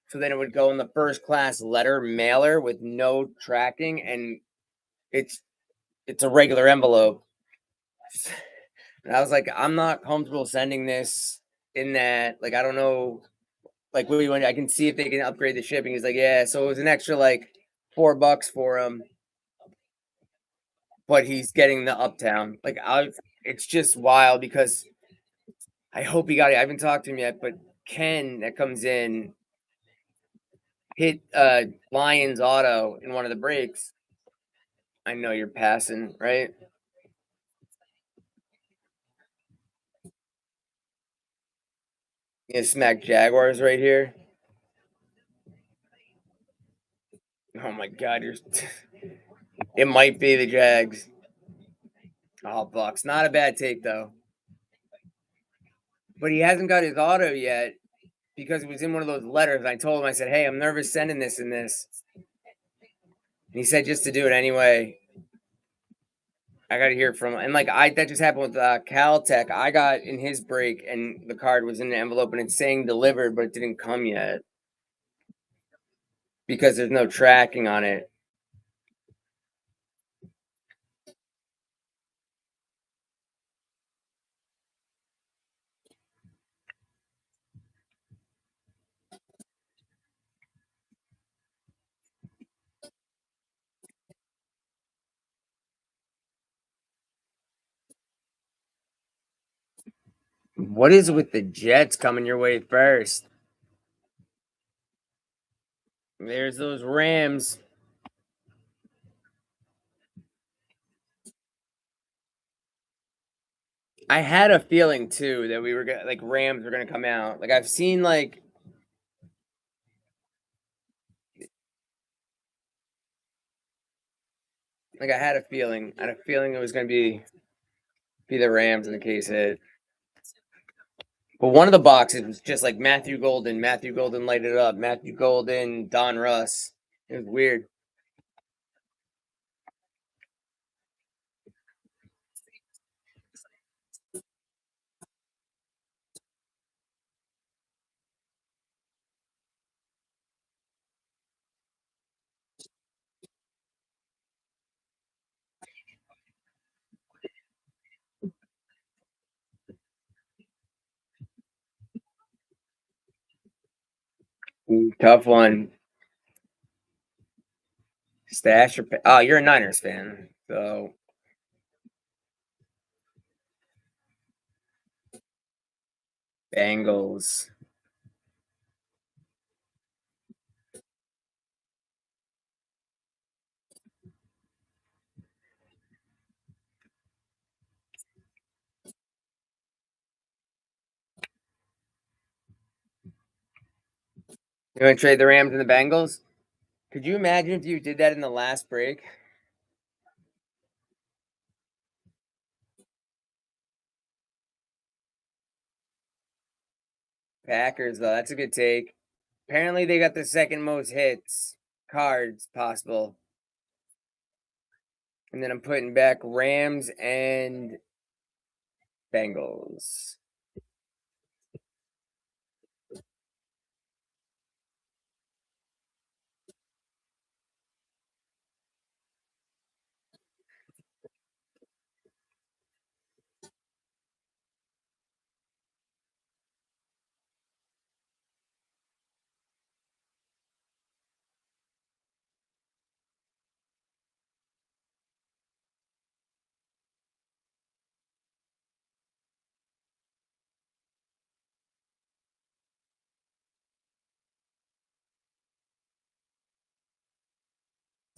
So then it would go in the first class letter mailer with no tracking, and it's it's a regular envelope. And I was like, I'm not comfortable sending this in that. Like, I don't know. Like, what do you want? I can see if they can upgrade the shipping. He's like, yeah. So it was an extra like $4 for him, but he's getting the uptown. Like, it's just wild because I hope he got it. I haven't talked to him yet, but Ken that comes in hit Lions auto in one of the breaks. I know you're passing, right? You smack Jaguars right here. Oh my god, you're it might be the Jags. Oh, Bucks. Not a bad take though. But he hasn't got his auto yet because it was in one of those letters. I told him, I said, hey, I'm nervous sending this in this. And he said just to do it anyway. I got to hear from him. And like that just happened with Caltech. I got in his break and the card was in the envelope and it's saying delivered, but it didn't come yet because there's no tracking on it. What is with the Jets coming your way first? There's those Rams. I had a feeling too that we were gonna like Rams were gonna come out. Like I've seen like I had a feeling. I had a feeling it was gonna be the Rams in the case hit. But one of the boxes was just like Matthew Golden. Matthew Golden lighted it up. Matthew Golden, Don Russ. It was weird. Ooh, tough one. Stash or oh, you're a Niners fan, so Bengals. You want to trade the Rams and the Bengals? Could you imagine if you did that in the last break? Packers, though, that's a good take. Apparently, they got the second most hits cards possible. And then I'm putting back Rams and Bengals.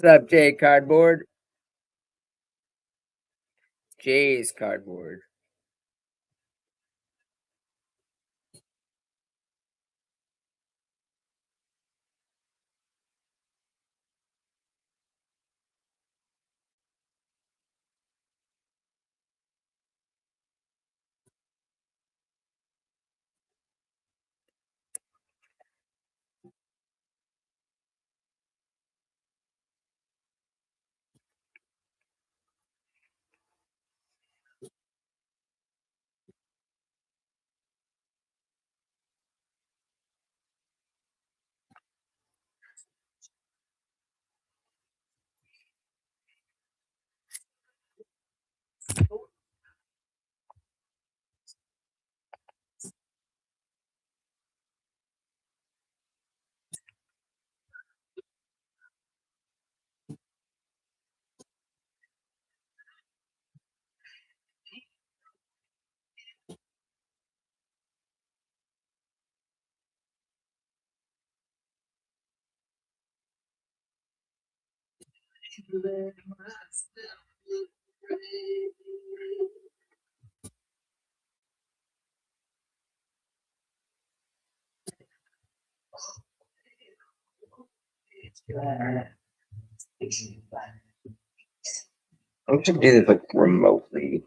What's up, Jay Cardboard? Jay's Cardboard. I should do this like remotely.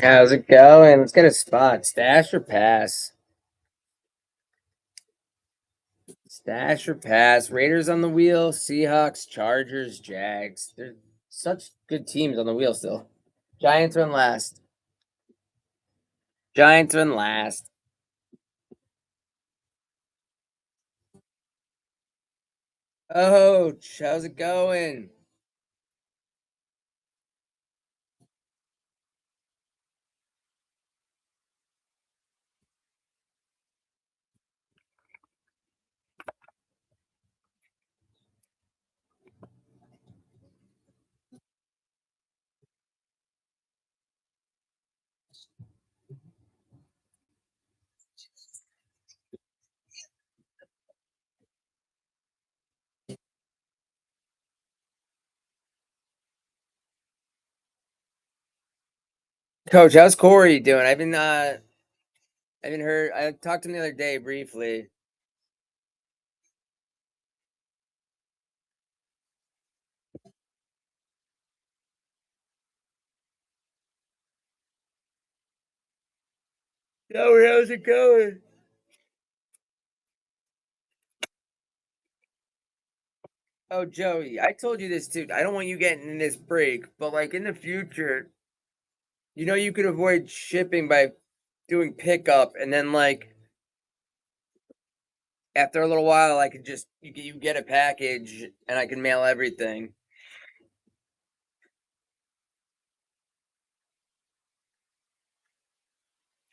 How's it going? Let's get a spot. Stash or pass? Stash or pass? Raiders on the wheel, Seahawks, Chargers, Jags. They're such good teams on the wheel still. Giants are in last. Giants are in last. Oh, how's it going? Coach, how's Corey doing? I haven't heard. I talked to him the other day briefly. Oh, how's it going? Oh, Joey, I told you this too. I don't want you getting in this break, but like in the future, you could avoid shipping by doing pickup, and then like after a little while, I could just you get a package, and I can mail everything.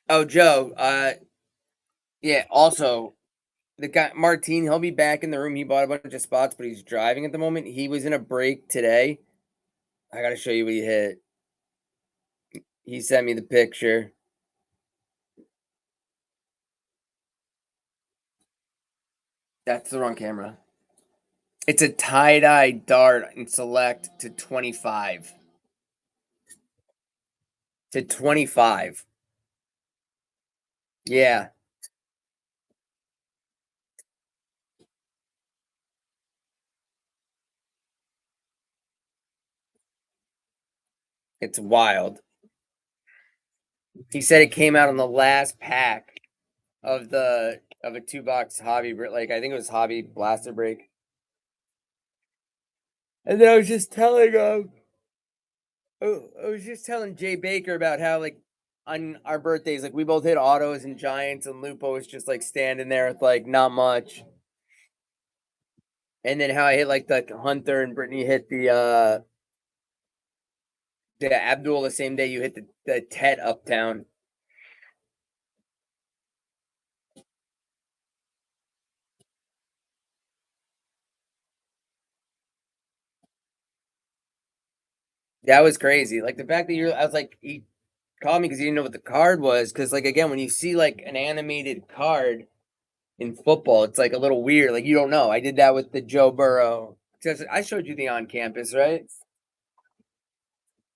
Oh, Joe, yeah. Also, the guy Martin, he'll be back in the room. He bought a bunch of spots, but he's driving at the moment. He was in a break today. I gotta show you what he hit. He sent me the picture. That's the wrong camera. It's a tie-dye dart and select to 25. To 25. Yeah, it's wild. He said it came out on the last pack of a two-box hobby like I think it was hobby blaster break. And then I was just telling I was just telling Jay Baker about how like on our birthdays, like we both hit autos and giants, and Lupo was just like standing there with like not much. And then how I hit like the Hunter and Brittany hit the Abdul the same day you hit the Tet Uptown. That was crazy. Like the fact that I was like, he called me because he didn't know what the card was. Because like again, when you see like an animated card in football, it's like a little weird. Like you don't know. I did that with the Joe Burrow. 'Cause I showed you the on campus, right?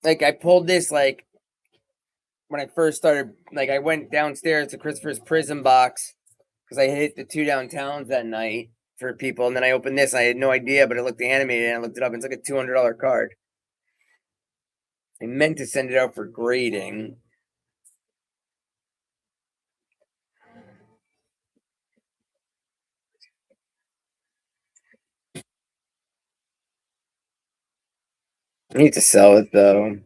Like I pulled this like when I first started. Like I went downstairs to Christopher's Prism box because I hit the two downtowns that night for people, and then I opened this. I had no idea, but it looked animated, and I looked it up. And it's like a $200 card. I meant to send it out for grading. I need to sell it though.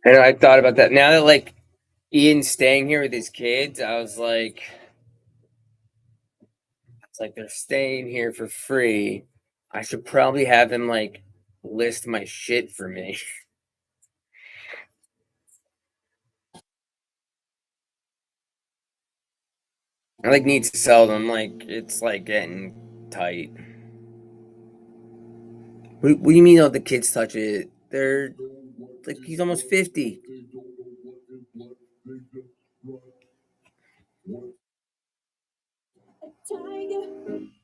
And I thought about that. Now that like Ian's staying here with his kids, I was like, it's like they're staying here for free. I should probably have him like list my shit for me. I like need to sell them. Like it's like getting tight. What do you mean? All the kids touch it? They're like he's almost 50.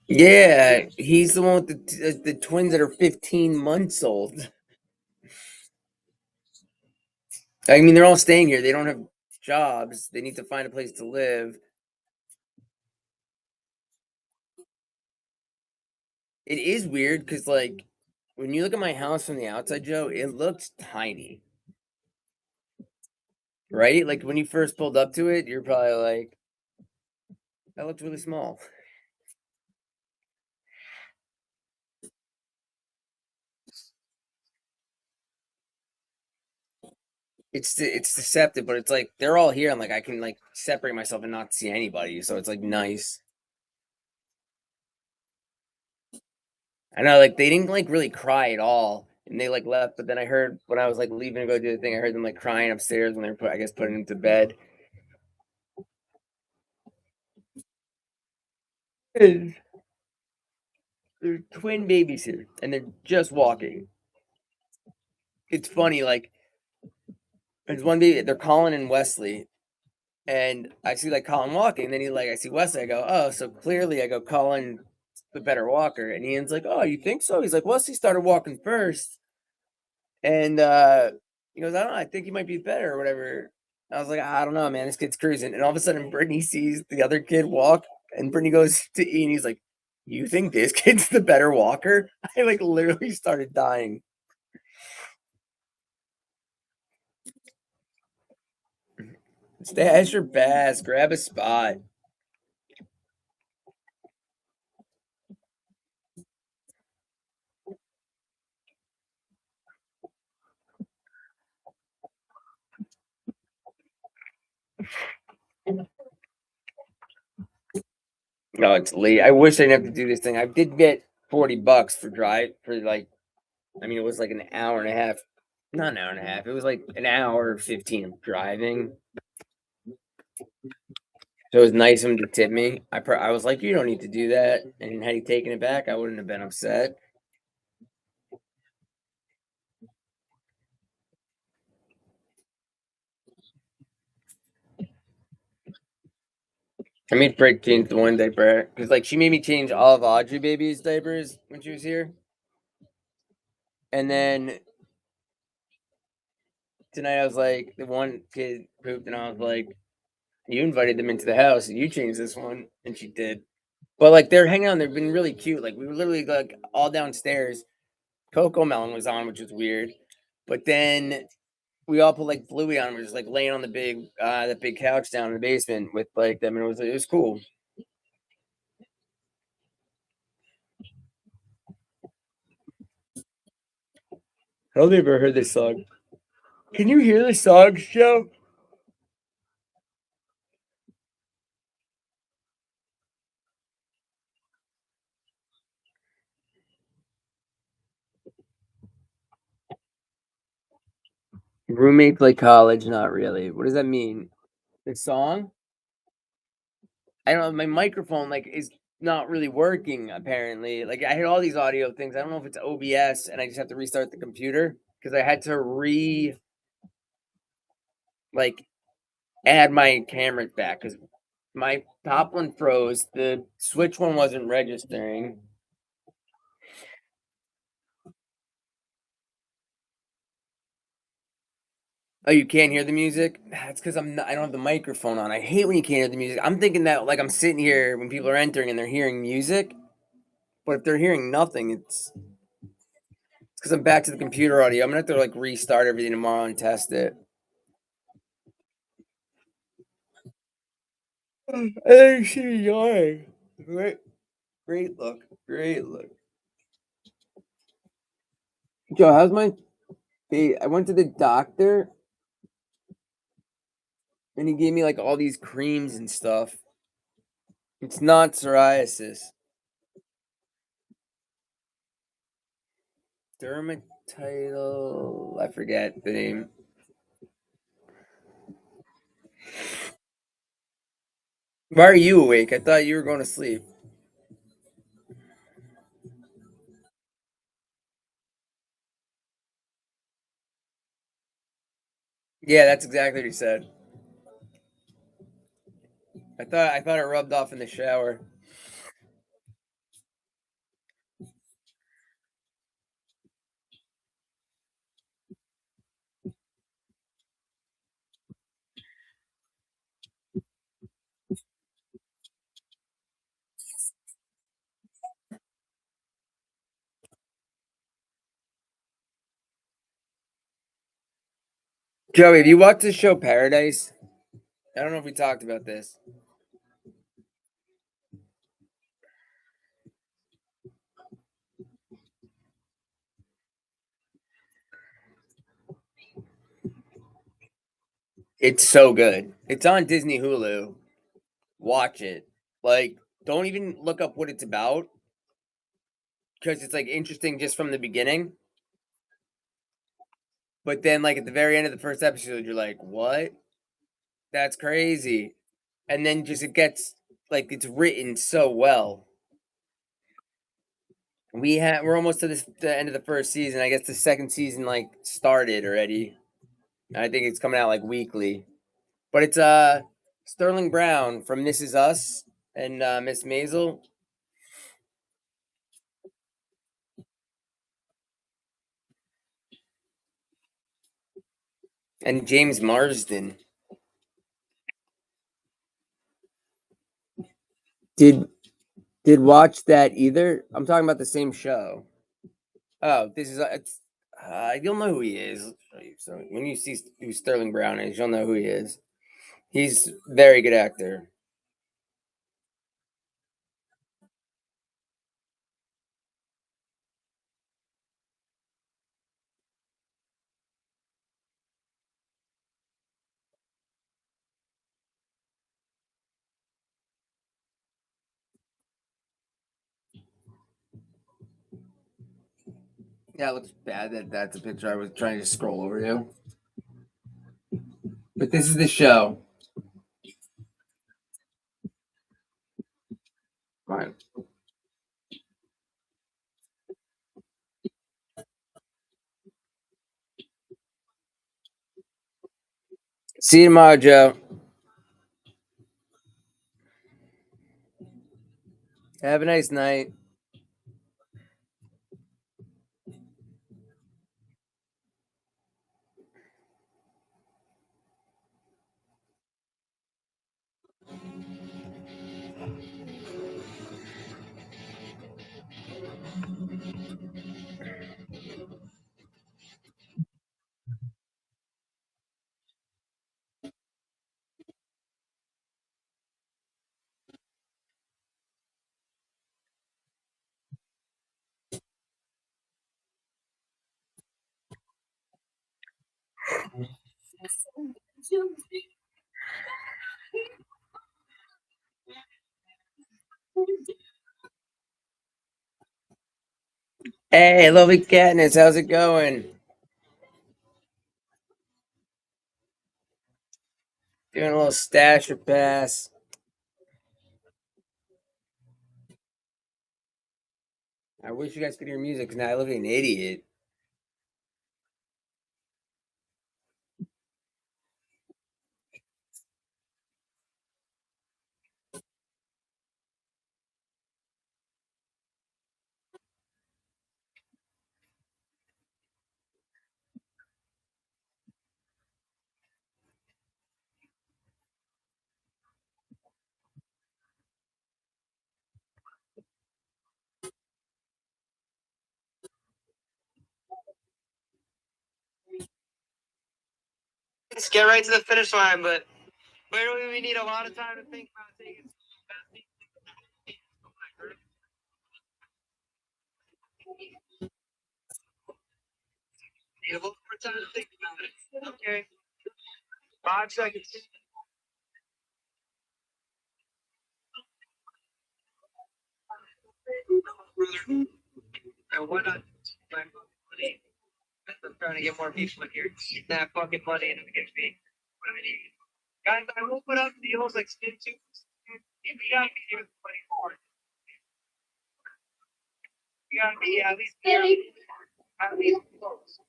Yeah, he's the one with the twins that are 15 months old. I mean, they're all staying here. They don't have jobs. They need to find a place to live. It is weird because, like, when you look at my house from the outside, Joe, it looks tiny, right? Like when you first pulled up to it, you're probably like, that looks really small. it's deceptive, but it's like they're all here. I'm like I can like separate myself and not see anybody, so it's like nice. I know, like they didn't like really cry at all, and they like left. But then I heard when I was like leaving to go do the thing, I heard them like crying upstairs when they were I guess putting him to bed. And they're twin babies here, and they're just walking. It's funny, like there's one baby, they're Colin and Wesley, and I see like Colin walking, and then he like I see Wesley, I go, oh, so clearly I go Colin the better walker, and Ian's like, oh, you think so? He's like, Wesley started walking first, and he goes, I don't know, I think he might be better or whatever. I was like, I don't know, man, this kid's cruising, and all of a sudden Brittany sees the other kid walk, and Brittany goes to Ian, he's like, you think this kid's the better walker? I like literally started dying. Stash your bass, grab a spot. No, it's late. I wish I didn't have to do this thing. I did get $40 for drive for like, I mean, it was like an hour and a half, not an hour and a half. It was like an hour 15 of driving. So it was nice of him to tip me. I was like, you don't need to do that. And had he taken it back, I wouldn't have been upset. I made Brick change the one diaper because like she made me change all of Audrey baby's diapers when she was here, and then tonight I was like, the one kid pooped, and I was like, you invited them into the house, and you changed this one, and she did. But like they're hanging out, they've been really cute. Like we were literally like all downstairs. Coco Melon was on, which was weird. But then we all put like Bluey on. We're just like laying on the big that big couch down in the basement with like them, and it was cool. I don't think I've ever heard this song. Can you hear the songs, Joe? Roommate play college? Not really. What does that mean? The song? I don't know. My microphone like is not really working apparently. Like I had all these audio things. I don't know if it's OBS and I just have to restart the computer because I had to like add my cameras back because my top one froze. The switch one wasn't registering. Oh, you can't hear the music? That's because I don't have the microphone on. I hate when you can't hear the music. I'm thinking that like I'm sitting here when people are entering and they're hearing music, but if they're hearing nothing, it's because I'm back to the computer audio. I'm gonna have to like restart everything tomorrow and test it. I think she's yawning. Great, great look, great look. Joe, how's my face? I went to the doctor and he gave me like all these creams and stuff. It's not psoriasis. Dermatitis. I forget the name. Why are you awake? I thought you were going to sleep. Yeah, that's exactly what he said. I thought it rubbed off in the shower. Joey, have you watched the show Paradise? I don't know if we talked about this. It's so good. It's on Disney Hulu. Watch it. Like, don't even look up what it's about because it's like interesting just from the beginning. But then, like at the very end of the first episode, you're like, "What? That's crazy!" And then just it gets like it's written so well. We're almost to the end of the first season. I guess the second season like started already. I think it's coming out like weekly. But it's Sterling Brown from This Is Us and Miss Maisel and James Marsden. Did did watch that either? I'm talking about the same show. Oh, this is it's you'll know who he is. So when you see who Sterling Brown is, you'll know who he is. He's very good actor. Yeah, it looks bad that that's a picture I was trying to scroll over to. But this is the show. Fine. See you tomorrow, Joe. Have a nice night. Hey, lovely Katniss, how's it going? Doing a little stash or pass. I wish you guys could hear music because now I look like an idiot. Let's get right to the finish line, but we need a lot of time to think about taking. Need a little more time to think about it. Okay, 5 seconds. And why not? My money. I'm trying to get more people in here. That fucking money and it gets me. What do I need? Guys, I will put up deals like Spin 2. If you got me here, 24. You gotta be at least close.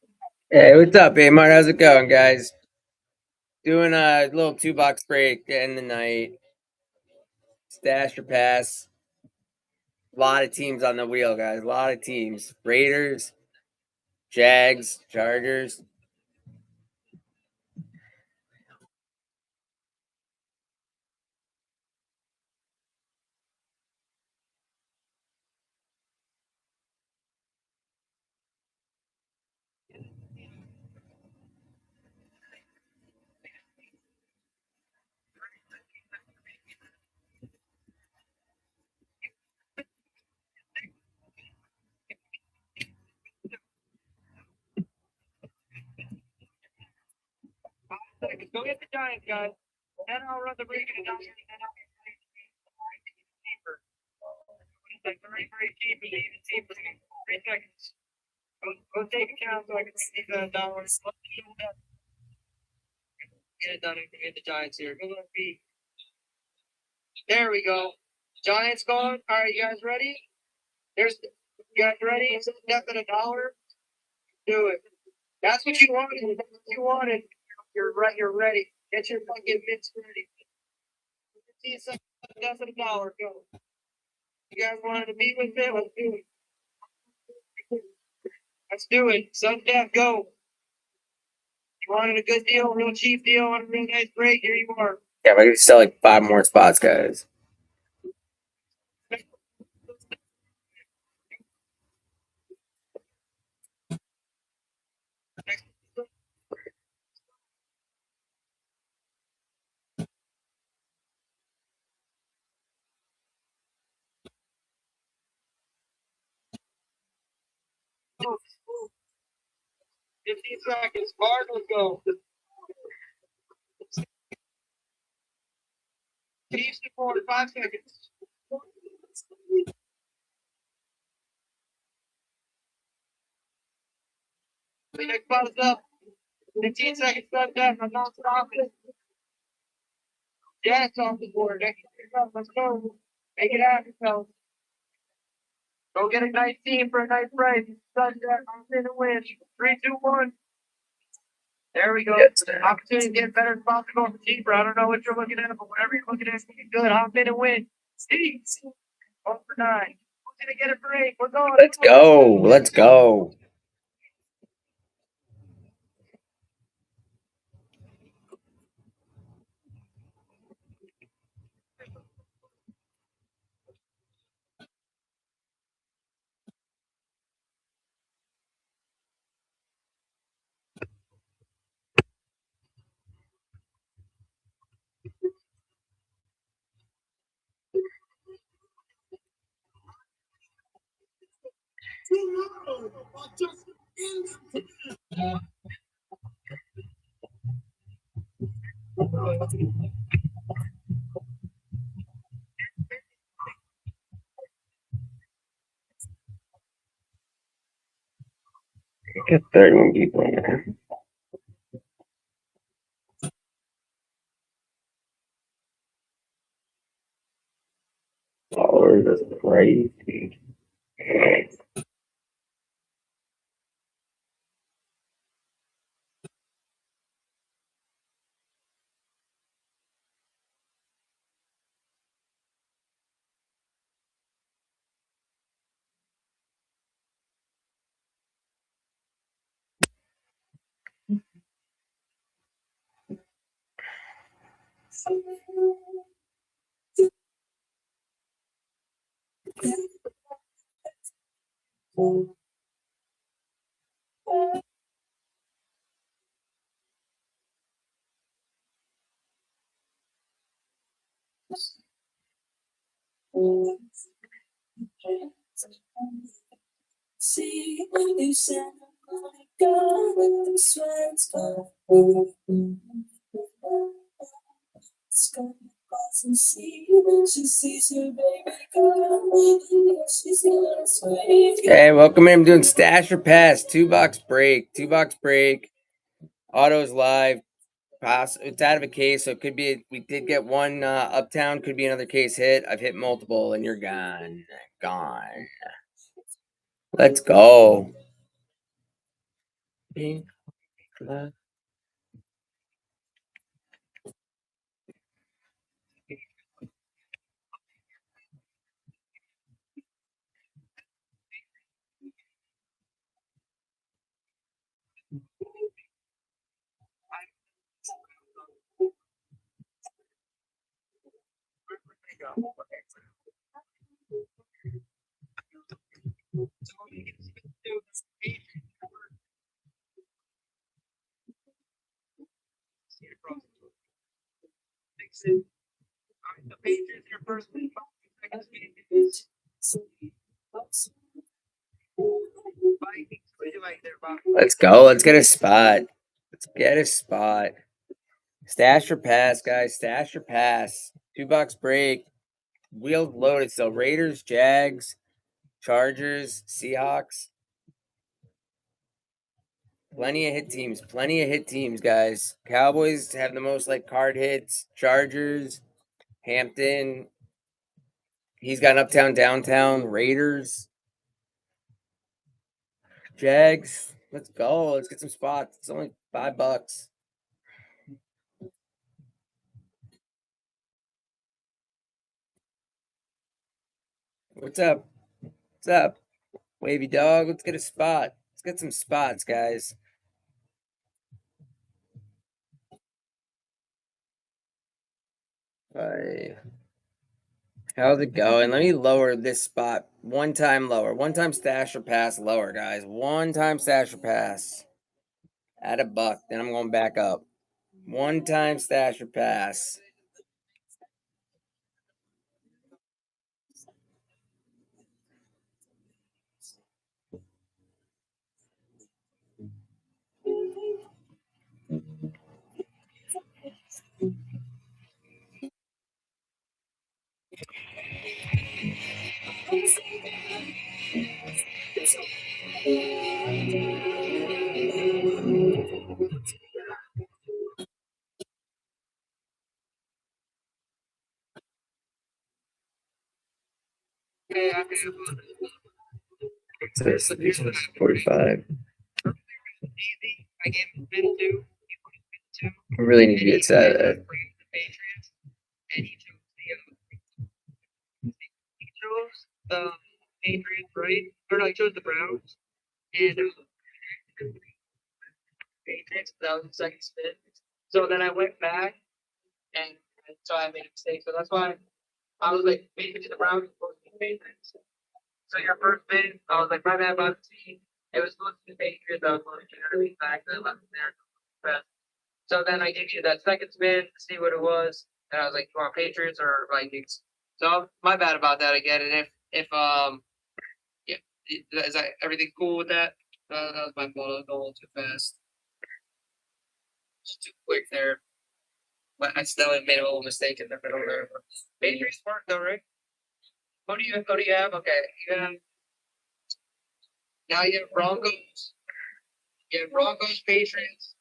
Hey, what's up, Amar? How's it going, guys? Doing a little 2 box break to end the night. Stash or pass. A lot of teams on the wheel, guys. A lot of teams. Raiders, Jags, Chargers. Go get the Giants, guys. Then I'll run the break and I'll cheaper. It's like very cheap and even cheaper. 3 seconds. Go take a count so I can see the dollars. Get it done and get the Giants here. Go let B. There we go. Giants going. All right, you guys ready? You guys ready? It's death at $1. Do it. That's what you wanted. That's what you wanted. You're right. You're ready. Get your fucking mitts ready. 15 seconds. Death at $1. Go. You guys wanted to meet with it? Let's do it. Let's do it. Sudden death. Go. You wanted a good deal, real cheap deal, on a real nice break. Here you are. Yeah, we're gonna sell like 5 more spots, guys. Oh, 15 seconds. Cardinals go. Chiefs to 4 5 seconds. The next spot is up. 15 seconds left down. I'm not stopping. Yeah, it's off the board. Let's go. Make it happen, fellas. Go get a nice team for a nice price. Sunday, I'm in the win. 3, 2, 1. There we go. Opportunity to get better spots to go for cheaper. I don't know what you're looking at, but whatever you're looking at, you good. Hop in and win. Steve. 0 for 9. Who's gonna get a break? We're going. Let's go. Let's go. Get 31 people in there. Followers, that's crazy. See when you said I'm gonna go with the sweats go. And see when she sees her baby girl. She's gonna sway. Hey, welcome in. I'm doing stash or pass. 2-box break. 2-box break. Auto's live. Pass. It's out of a case, so it could be. We did get one uptown. Could be another case hit. I've hit multiple, and you're gone. Gone. Let's go. Pink. Let's go. Let's get a spot. Let's get a spot. Stash or pass, guys. Stash or pass. 2 box break. Wheels loaded. So Raiders, Jags, Chargers, Seahawks. Plenty of hit teams. Plenty of hit teams, guys. Cowboys have the most like card hits. Chargers, Hampton. He's got Uptown, Downtown, Raiders, Jags. Let's go. Let's get some spots. It's only $5. What's up? What's up? Wavy dog. Let's get a spot. Let's get some spots, guys. Bye. How's it going? Let me lower this spot. One time lower. One time stash or pass lower, guys. One time stash or pass. At $1. Then I'm going back up. One time stash or pass. This is 45. I really need to get set. He chose the Patriots, right? Or no, he chose the Browns. And Patriots, that was the second spin. So then I went back and so I made a mistake. So that's why I was like, Patriots to the Browns supposed to be Patriots. So your first spin, I was like, my bad about the team. It was supposed to be Patriots. I was going to generally back then left it there. So then I gave you that second spin to see what it was. And I was like, you want Patriots or Vikings? So my bad about that again. And if yeah, is that everything cool with that? That was my fault. I was going a little too fast. Just too quick there. But I still made a little mistake in the middle there. Patriots work though, right? Who do you have? Okay, you have now you have Broncos. You have Broncos, Patriots,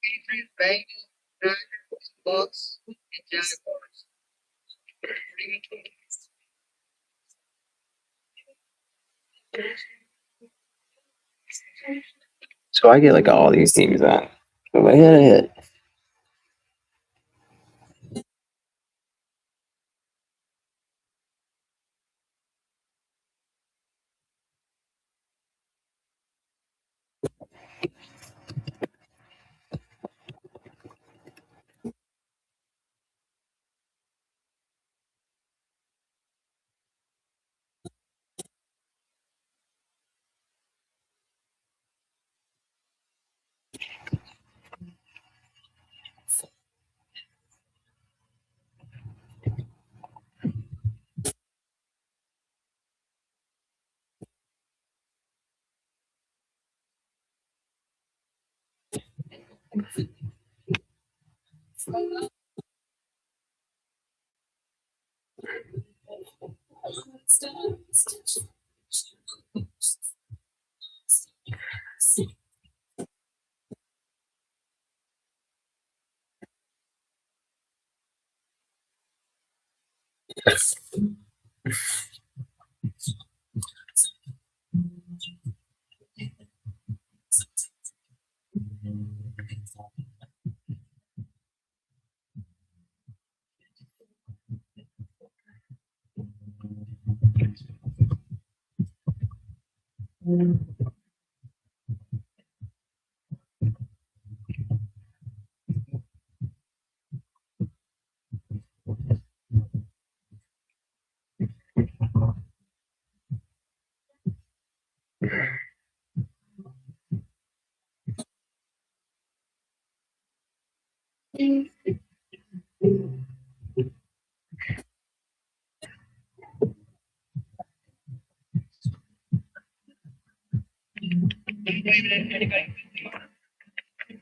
Patriots, Bengals, Packers, Bucks, and Jaguars. So I get like all these teams on. So I hit a hit.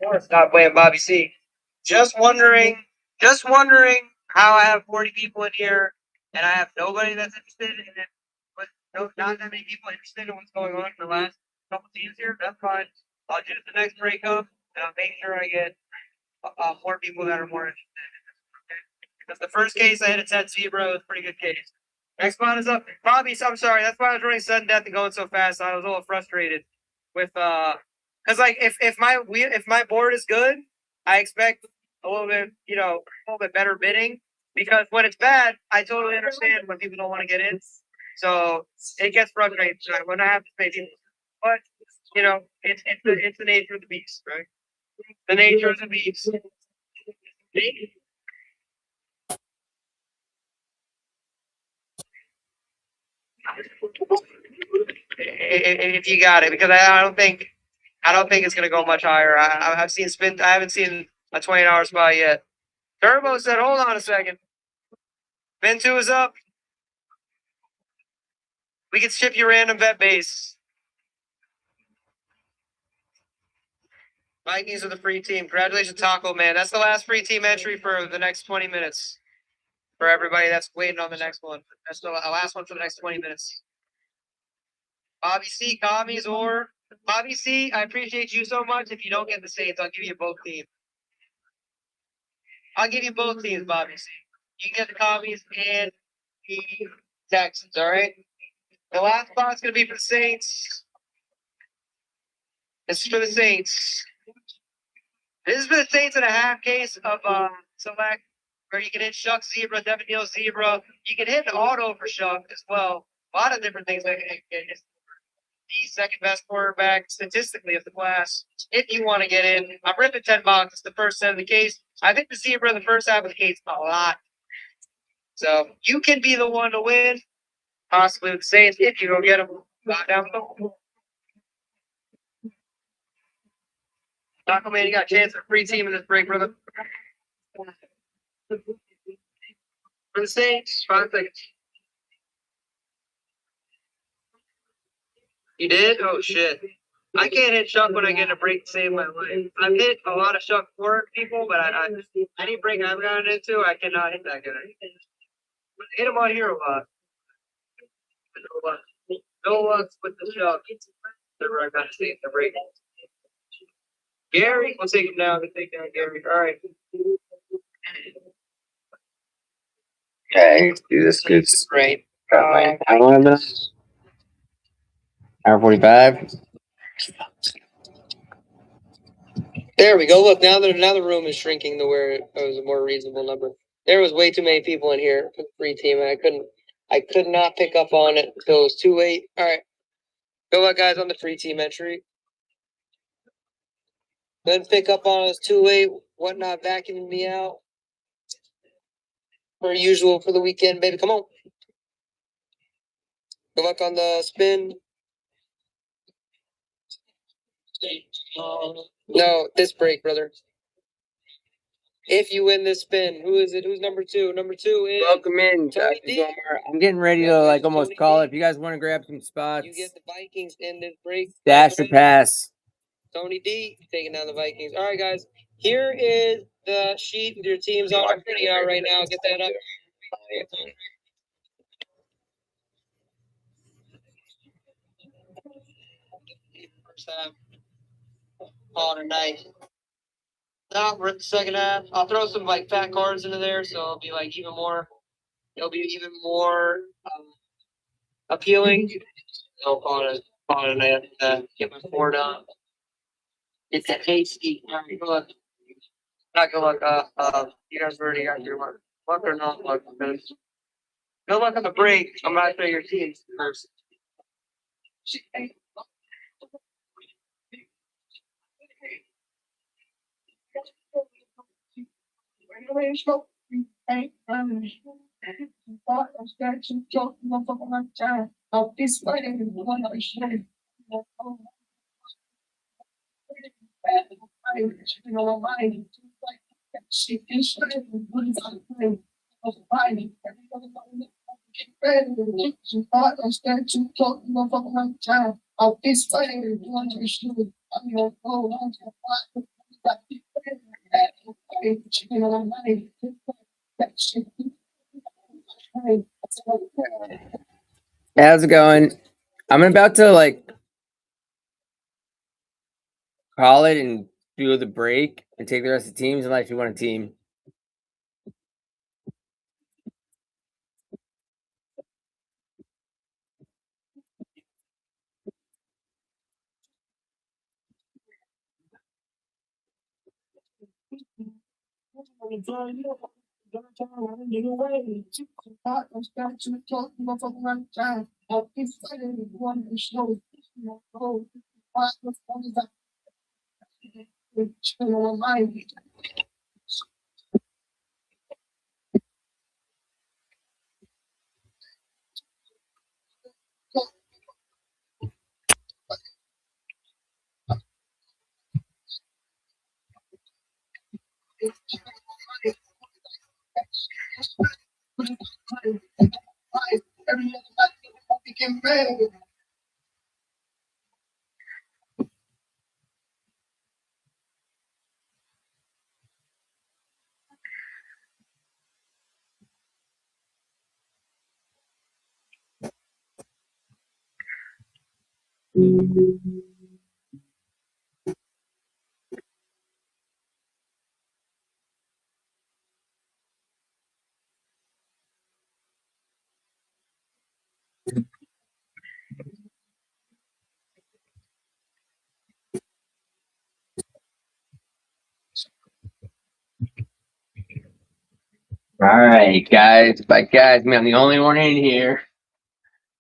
course, not playing Bobby C. Just wondering how I have 40 people in here and I have nobody that's interested in it, but not that many people interested in what's going on in the last couple teams here. That's fine. I'll do the next breakup and I'll make sure I get more people that are more interested. Because the first case I hit a 10 zebra, it was a pretty good case. Next spot is up. Bobby, I'm sorry. That's why I was running sudden death and going so fast. I was a little frustrated with because like if my board is good, I expect a little bit better bidding. Because when it's bad, I totally understand when people don't want to get in. So it gets frustrating when I have to pay people. But it's the nature of the beast, right? The nature of the beast. If you got it, because I don't think it's gonna go much higher. I've seen spin. I haven't seen a $20 spot yet. Turbo said, "Hold on a second. Spin 2 is up. We can ship you random bet base." Vikings are the free team. Congratulations, Taco Man. That's the last free team entry for the next 20 minutes. For everybody that's waiting on the next one. That's the last one for the next 20 minutes. Bobby C, commies, or Bobby C, I appreciate you so much. If you don't get the Saints, I'll give you both teams. I'll give you both teams, Bobby C. You can get the commies and the Texans, all right? The last spot's going to be for the Saints. This is for the Saints. This is for the Saints in a half case of select, where you can hit Shuck Zebra, Devin Neal Zebra. You can hit the auto for Shuck as well. A lot of different things. It's the second best quarterback statistically of the class. If you want to get in, I'm ripping $10. It's the first set of the case. I think the Zebra in the first half of the case a lot. So you can be the one to win, possibly with the Saints if you go get them. Down below. Taco Man, you got a chance for a free team in this break, brother. For the Saints, 5 seconds. You did? Oh shit. I can't hit Shuck when I get a break to save my life. I've hit a lot of Shuck for people, but any break I've gotten into, I cannot hit that good. Hit him on here a lot. No luck with the Shuck. They're right back to save the break. Gary, we'll take him down. We'll take down Gary. All right. Okay, let's do this. Good. Great. Got my how long this? Hour 45. There we go. Look, now the room is shrinking to where it was a more reasonable number. There was way too many people in here for the free team, and I could not pick up on it until it was too late. All right. Good luck, guys, on the free team entry. Couldn't pick up on it, was too late. Whatnot vacuuming me out. Per usual for the weekend, baby. Come on. Good luck on the spin. No, this break, brother. If you win this spin, who is it? Who's number 2? Number 2 is Welcome in, Tony D. Gomer. I'm getting ready to like almost Tony call D. it. If you guys want to grab some spots, You get the Vikings in this break. dash or pass. Tony D taking down the Vikings. All right, guys. Here is the sheet with your teams on. I'm printing it out right now. Get that up. First half. Call it a night. Now we're in the second half. I'll throw some like fat cards into there, so it'll be like even more. It'll be even more appealing. I'll call it a night. Get my 4 done. It's a tasty. All right, good luck. Not good luck. You guys already got your luck. Luck or not luck, because good luck on the break. I'm not sure your teams first. How's it going? I'm about to like call it and do the break and take the rest of the teams unless you want a team. All right, guys. By guys, I mean, I'm the only one in here,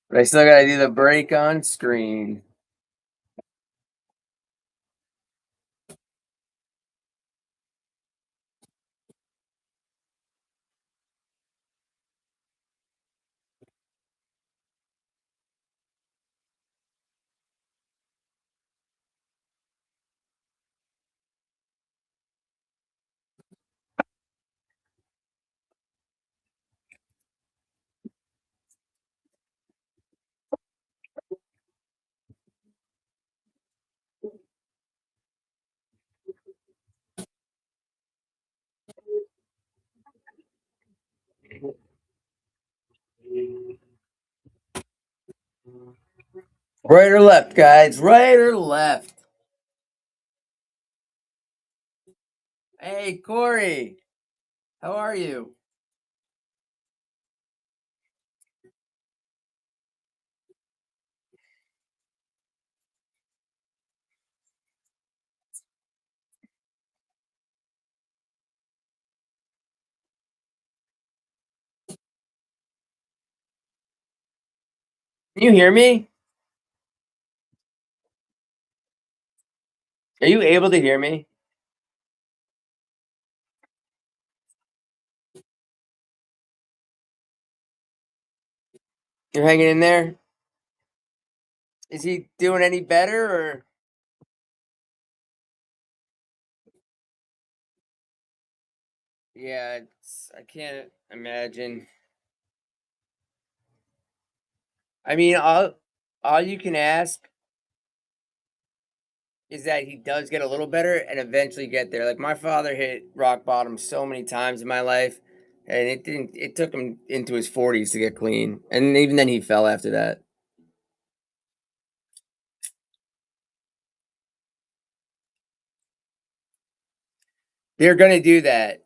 but I still gotta do the break on screen. Right or left, guys? Right or left? Hey, Corey. How are you? Can you hear me? Are you able to hear me? You're hanging in there? Is he doing any better or? Yeah, I can't imagine. I mean, all you can ask is that he does get a little better and eventually get there. Like my father hit rock bottom so many times in my life, and it didn't. It took him into his 40s to get clean, and even then he fell after that. They're gonna do that.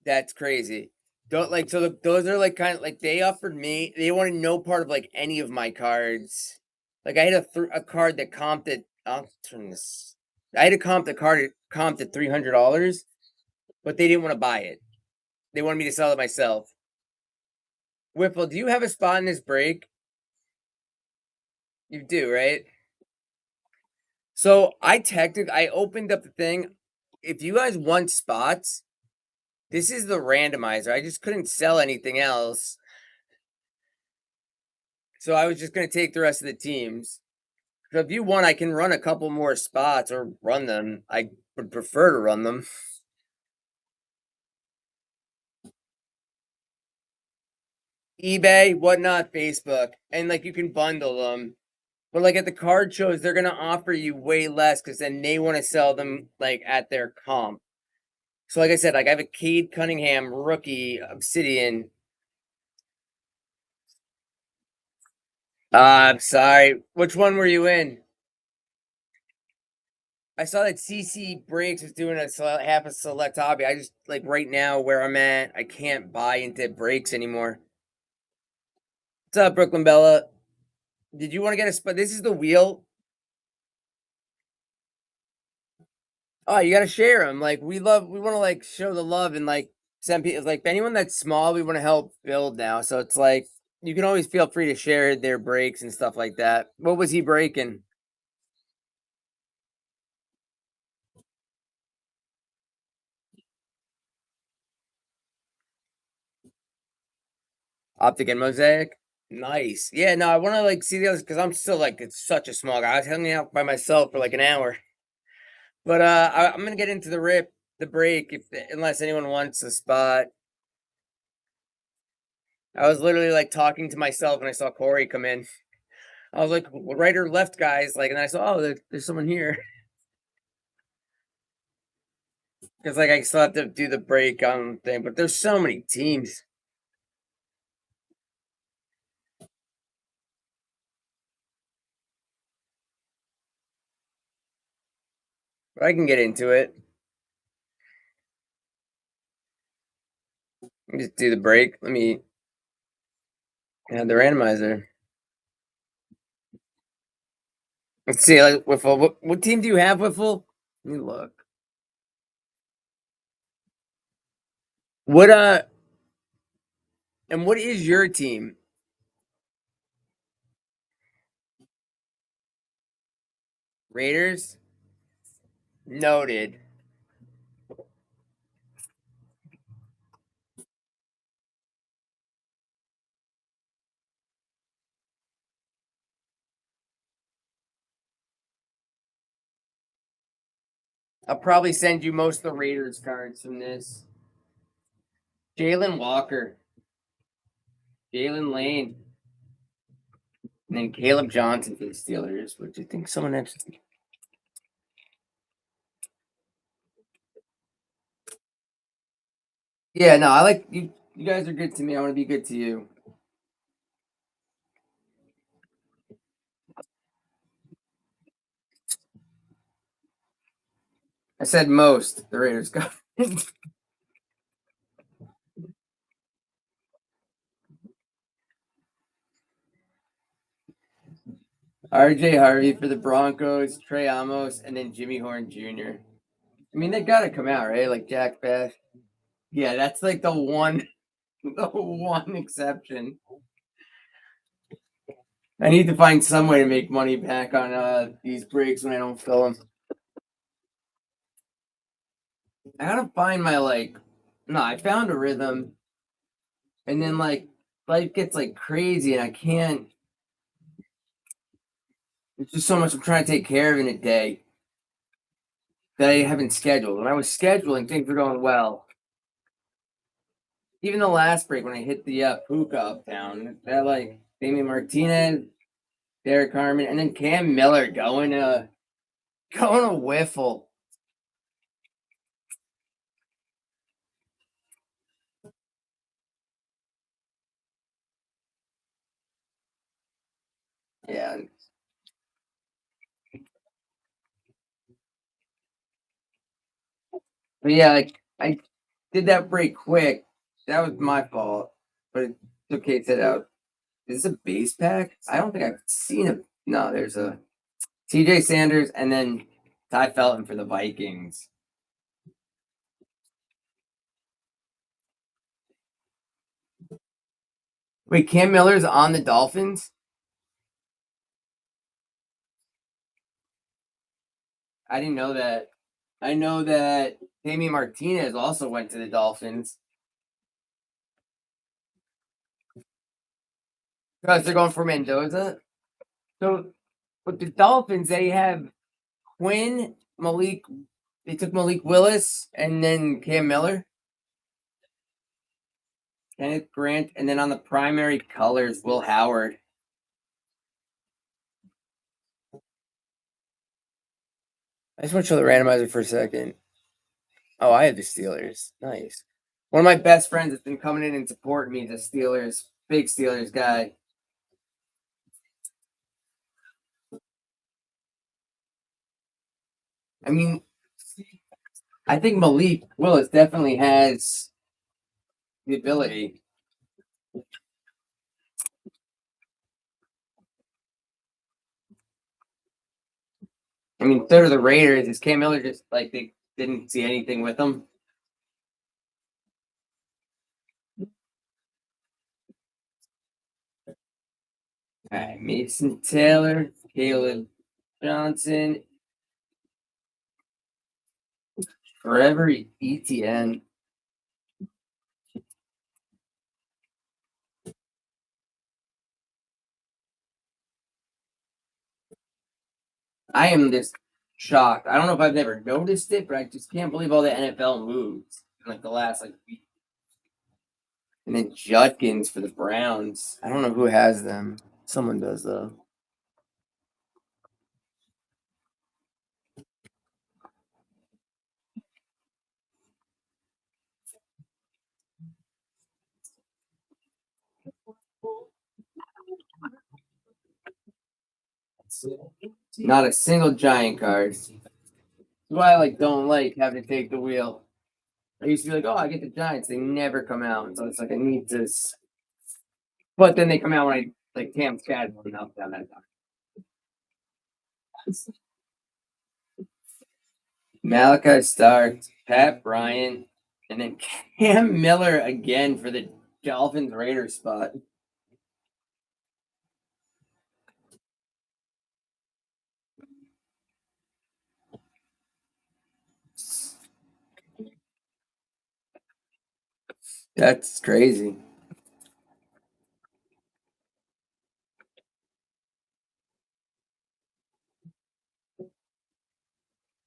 That's crazy. Don't like so. Those are like kind of like they offered me. They wanted no part of like any of my cards. Like I had a card that comped at. I'll turn this. I had a comp that card comped at $300, but they didn't want to buy it. They wanted me to sell it myself. Whipple, do you have a spot in this break? You do, right? So I opened up the thing. If you guys want spots, this is the randomizer. I just couldn't sell anything else. So I was just gonna take the rest of the teams. So if you want, I can run a couple more spots or run them. I would prefer to run them. eBay, whatnot, Facebook, and like you can bundle them. But like at the card shows, they're gonna offer you way less because then they want to sell them like at their comp. So like I said, like I have a Cade Cunningham rookie Obsidian. I'm sorry. Which one were you in? I saw that CC Breaks was doing half a select hobby. I just like right now where I'm at, I can't buy into breaks anymore. What's up, Brooklyn Bella? Did you want to get a spot? This is the wheel. Oh, you gotta share them. Like we want to like show the love and like send people. Like anyone that's small, we want to help build now. So it's like you can always feel free to share their breaks and stuff like that. What was he breaking? Optic and Mosaic. Nice. Yeah, no, I want to like see the others because I'm still like it's such a small guy. I was hanging out by myself for like an hour. But I'm gonna get into the break if unless anyone wants a spot. I was literally like talking to myself and I saw Corey come in. I was like, right or left, guys? Like, and I saw, oh, there's someone here. Because like I still have to do the break on thing, but there's so many teams. But I can get into it. Just do the break. Let me add the randomizer. Let's see, like Wiffle. What team do you have, Wiffle? Let me look. What and what is your team? Raiders? Noted. I'll probably send you most of the Raiders cards from this. Jalen Walker. Jalen Lane. And then Caleb Johnson for the Steelers. What do you think? Someone else. Yeah, no, I like you. You guys are good to me. I want to be good to you. I said most. The Raiders got. RJ Harvey for the Broncos, Trey Amos, and then Jimmy Horn Jr. I mean, they gotta come out, right? Like Jack Bass. Yeah, that's like the one, the one exception. I need to find some way to make money back on these breaks when I don't fill them. I gotta find my like. No, I found a rhythm, and then like life gets like crazy, and I can't. It's just so much I'm trying to take care of in a day that I haven't scheduled. When I was scheduling, things were going well. Even the last break when I hit the Puka uptown, that like Damian Martinez, Derek Harmon, and then Cam Miller going a whiffle. Yeah. But yeah, like I did that break quick. That was my fault. But it's okay to out. Is this a base pack? I don't think I've seen a no, there's a TJ Sanders and then Ty Felton for the Vikings. Wait, Cam Miller's on the Dolphins? I didn't know that. I know that Damian Martinez also went to the Dolphins. Because they're going for Mendoza. So with the Dolphins, they have Quinn, Malik. They took Malik Willis and then Cam Miller, Kenneth Grant, and then on the primary colors, Will Howard. I just want to show the randomizer for a second. Oh, I have the Steelers. Nice. One of my best friends has been coming in and supporting me. The Steelers, big Steelers guy. I mean, I think Malik Willis definitely has the ability. I mean, third of the Raiders is Cam Miller just like they didn't see anything with him. All right, Mason Taylor, Caleb Johnson, Forever ETN. I am just shocked. I don't know if I've never noticed it, but I just can't believe all the NFL moves in like the last like week. And then Judkins for the Browns. I don't know who has them. Someone does though. Not a single Giant card. That's why I like don't like having to take the wheel. I used to be like, oh, I get the Giants. They never come out, so it's like I need to. But then they come out when I like Cam Skadden up down that time. Malachi Starks, Pat Bryant, and then Cam Miller again for the Dolphins Raiders spot. That's crazy.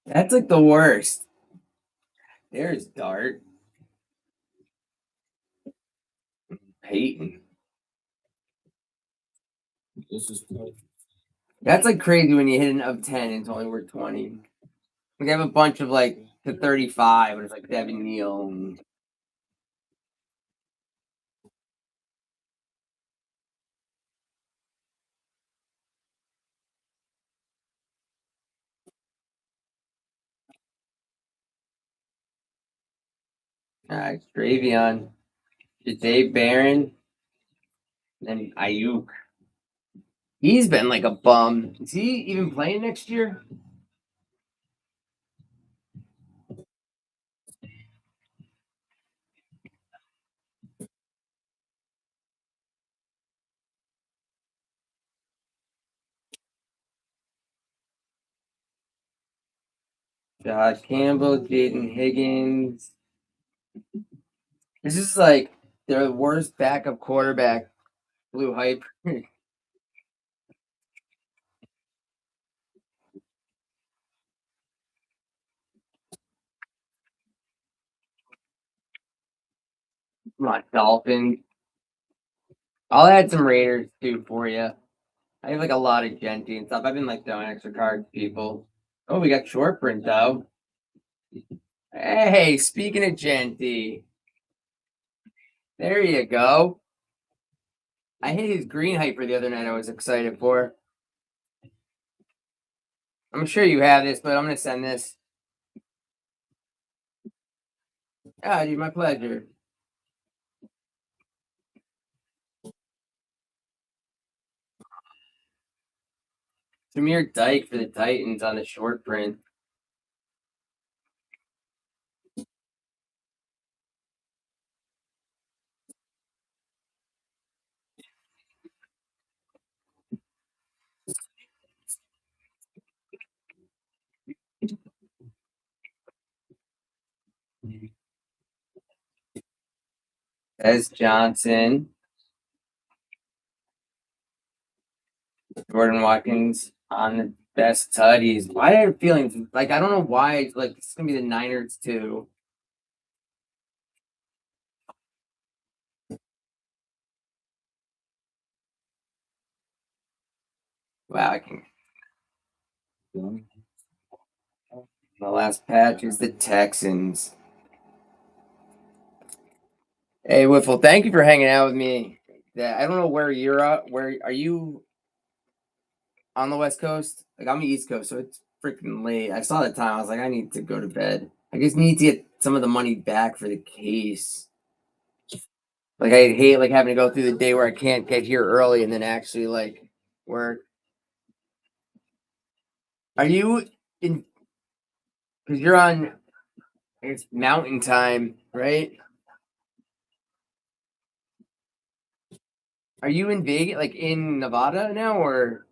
That's like the worst. There's Dart. Peyton. That's like crazy when you hit an of 10 and it's only worth 20. We have a bunch of like to 35, but it's like Devin Neal. And Stravion, Jay Barron, and Ayuk. He's been like a bum. Is he even playing next year? Josh Campbell, Jaden Higgins. This is like their worst backup quarterback, Blue Hype. Come on, Dolphins. I'll add some Raiders too for you. I have like a lot of Genty and stuff. I've been like throwing extra cards to people. Oh, we got short print though. Hey, speaking of Genty, there you go. I hit his green hyper the other night. I was excited for. I'm sure you have this, but I'm gonna send this. Ah, dude, my pleasure. Samir Dyke for the Titans on the short print. As Johnson, Jordan Watkins on the best tutties. Why are feeling like I don't know why like it's gonna be the Niners too. Wow, I can My last patch is the Texans. Hey, Wiffle, thank you for hanging out with me. Yeah, I don't know where you're at. Where are you on the West Coast? Like I'm the East Coast, so it's freaking late. I saw the time. I was like, I need to go to bed. I just need to get some of the money back for the case. Like I hate like having to go through the day where I can't get here early and then actually like work. Are you in? Because you're on. It's Mountain Time, right? Are you in Vegas, like in Nevada now, or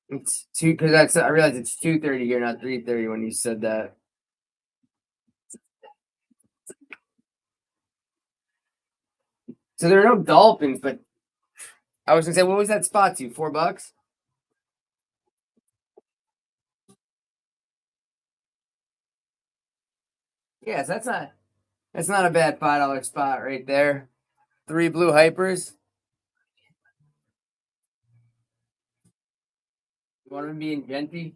it's two? Because that's I realized it's 2:30 here, not 3:30 when you said that. So there are no dolphins, but I was gonna say, what was that spot to? $4? Yes, that's not a bad $5 spot right there. Three blue hypers. One of them being Genty.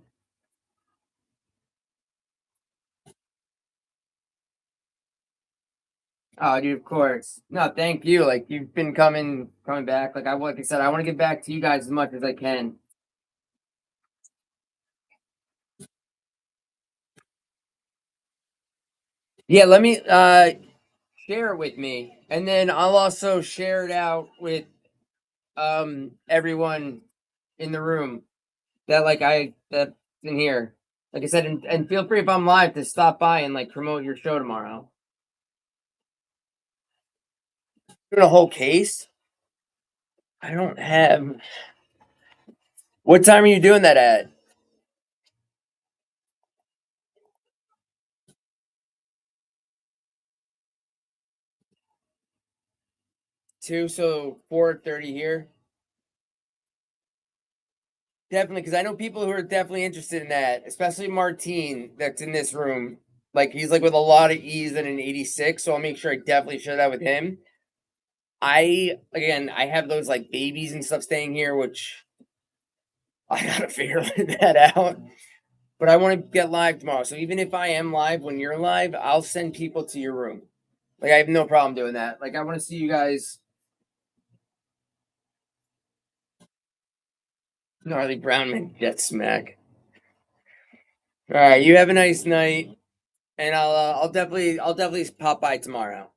Oh, dude, of course. No, thank you. Like you've been coming back. Like I said, I want to get back to you guys as much as I can. Yeah, let me share it with me, and then I'll also share it out with everyone in the room that's in here. Like I said, and feel free if I'm live to stop by and like promote your show tomorrow. Doing a whole case? I don't have. What time are you doing that at? 2, so 4:30 here. Definitely, because I know people who are definitely interested in that, especially Martine, that's in this room. Like he's like with a lot of ease and an 86, so I'll make sure I definitely share that with him. I have those like babies and stuff staying here, which I gotta figure that out. But I want to get live tomorrow. So even if I am live when you're live, I'll send people to your room. Like I have no problem doing that. Like I want to see you guys. Gnarly Brownman jet smack. All right, you have a nice night, and I'll definitely pop by tomorrow.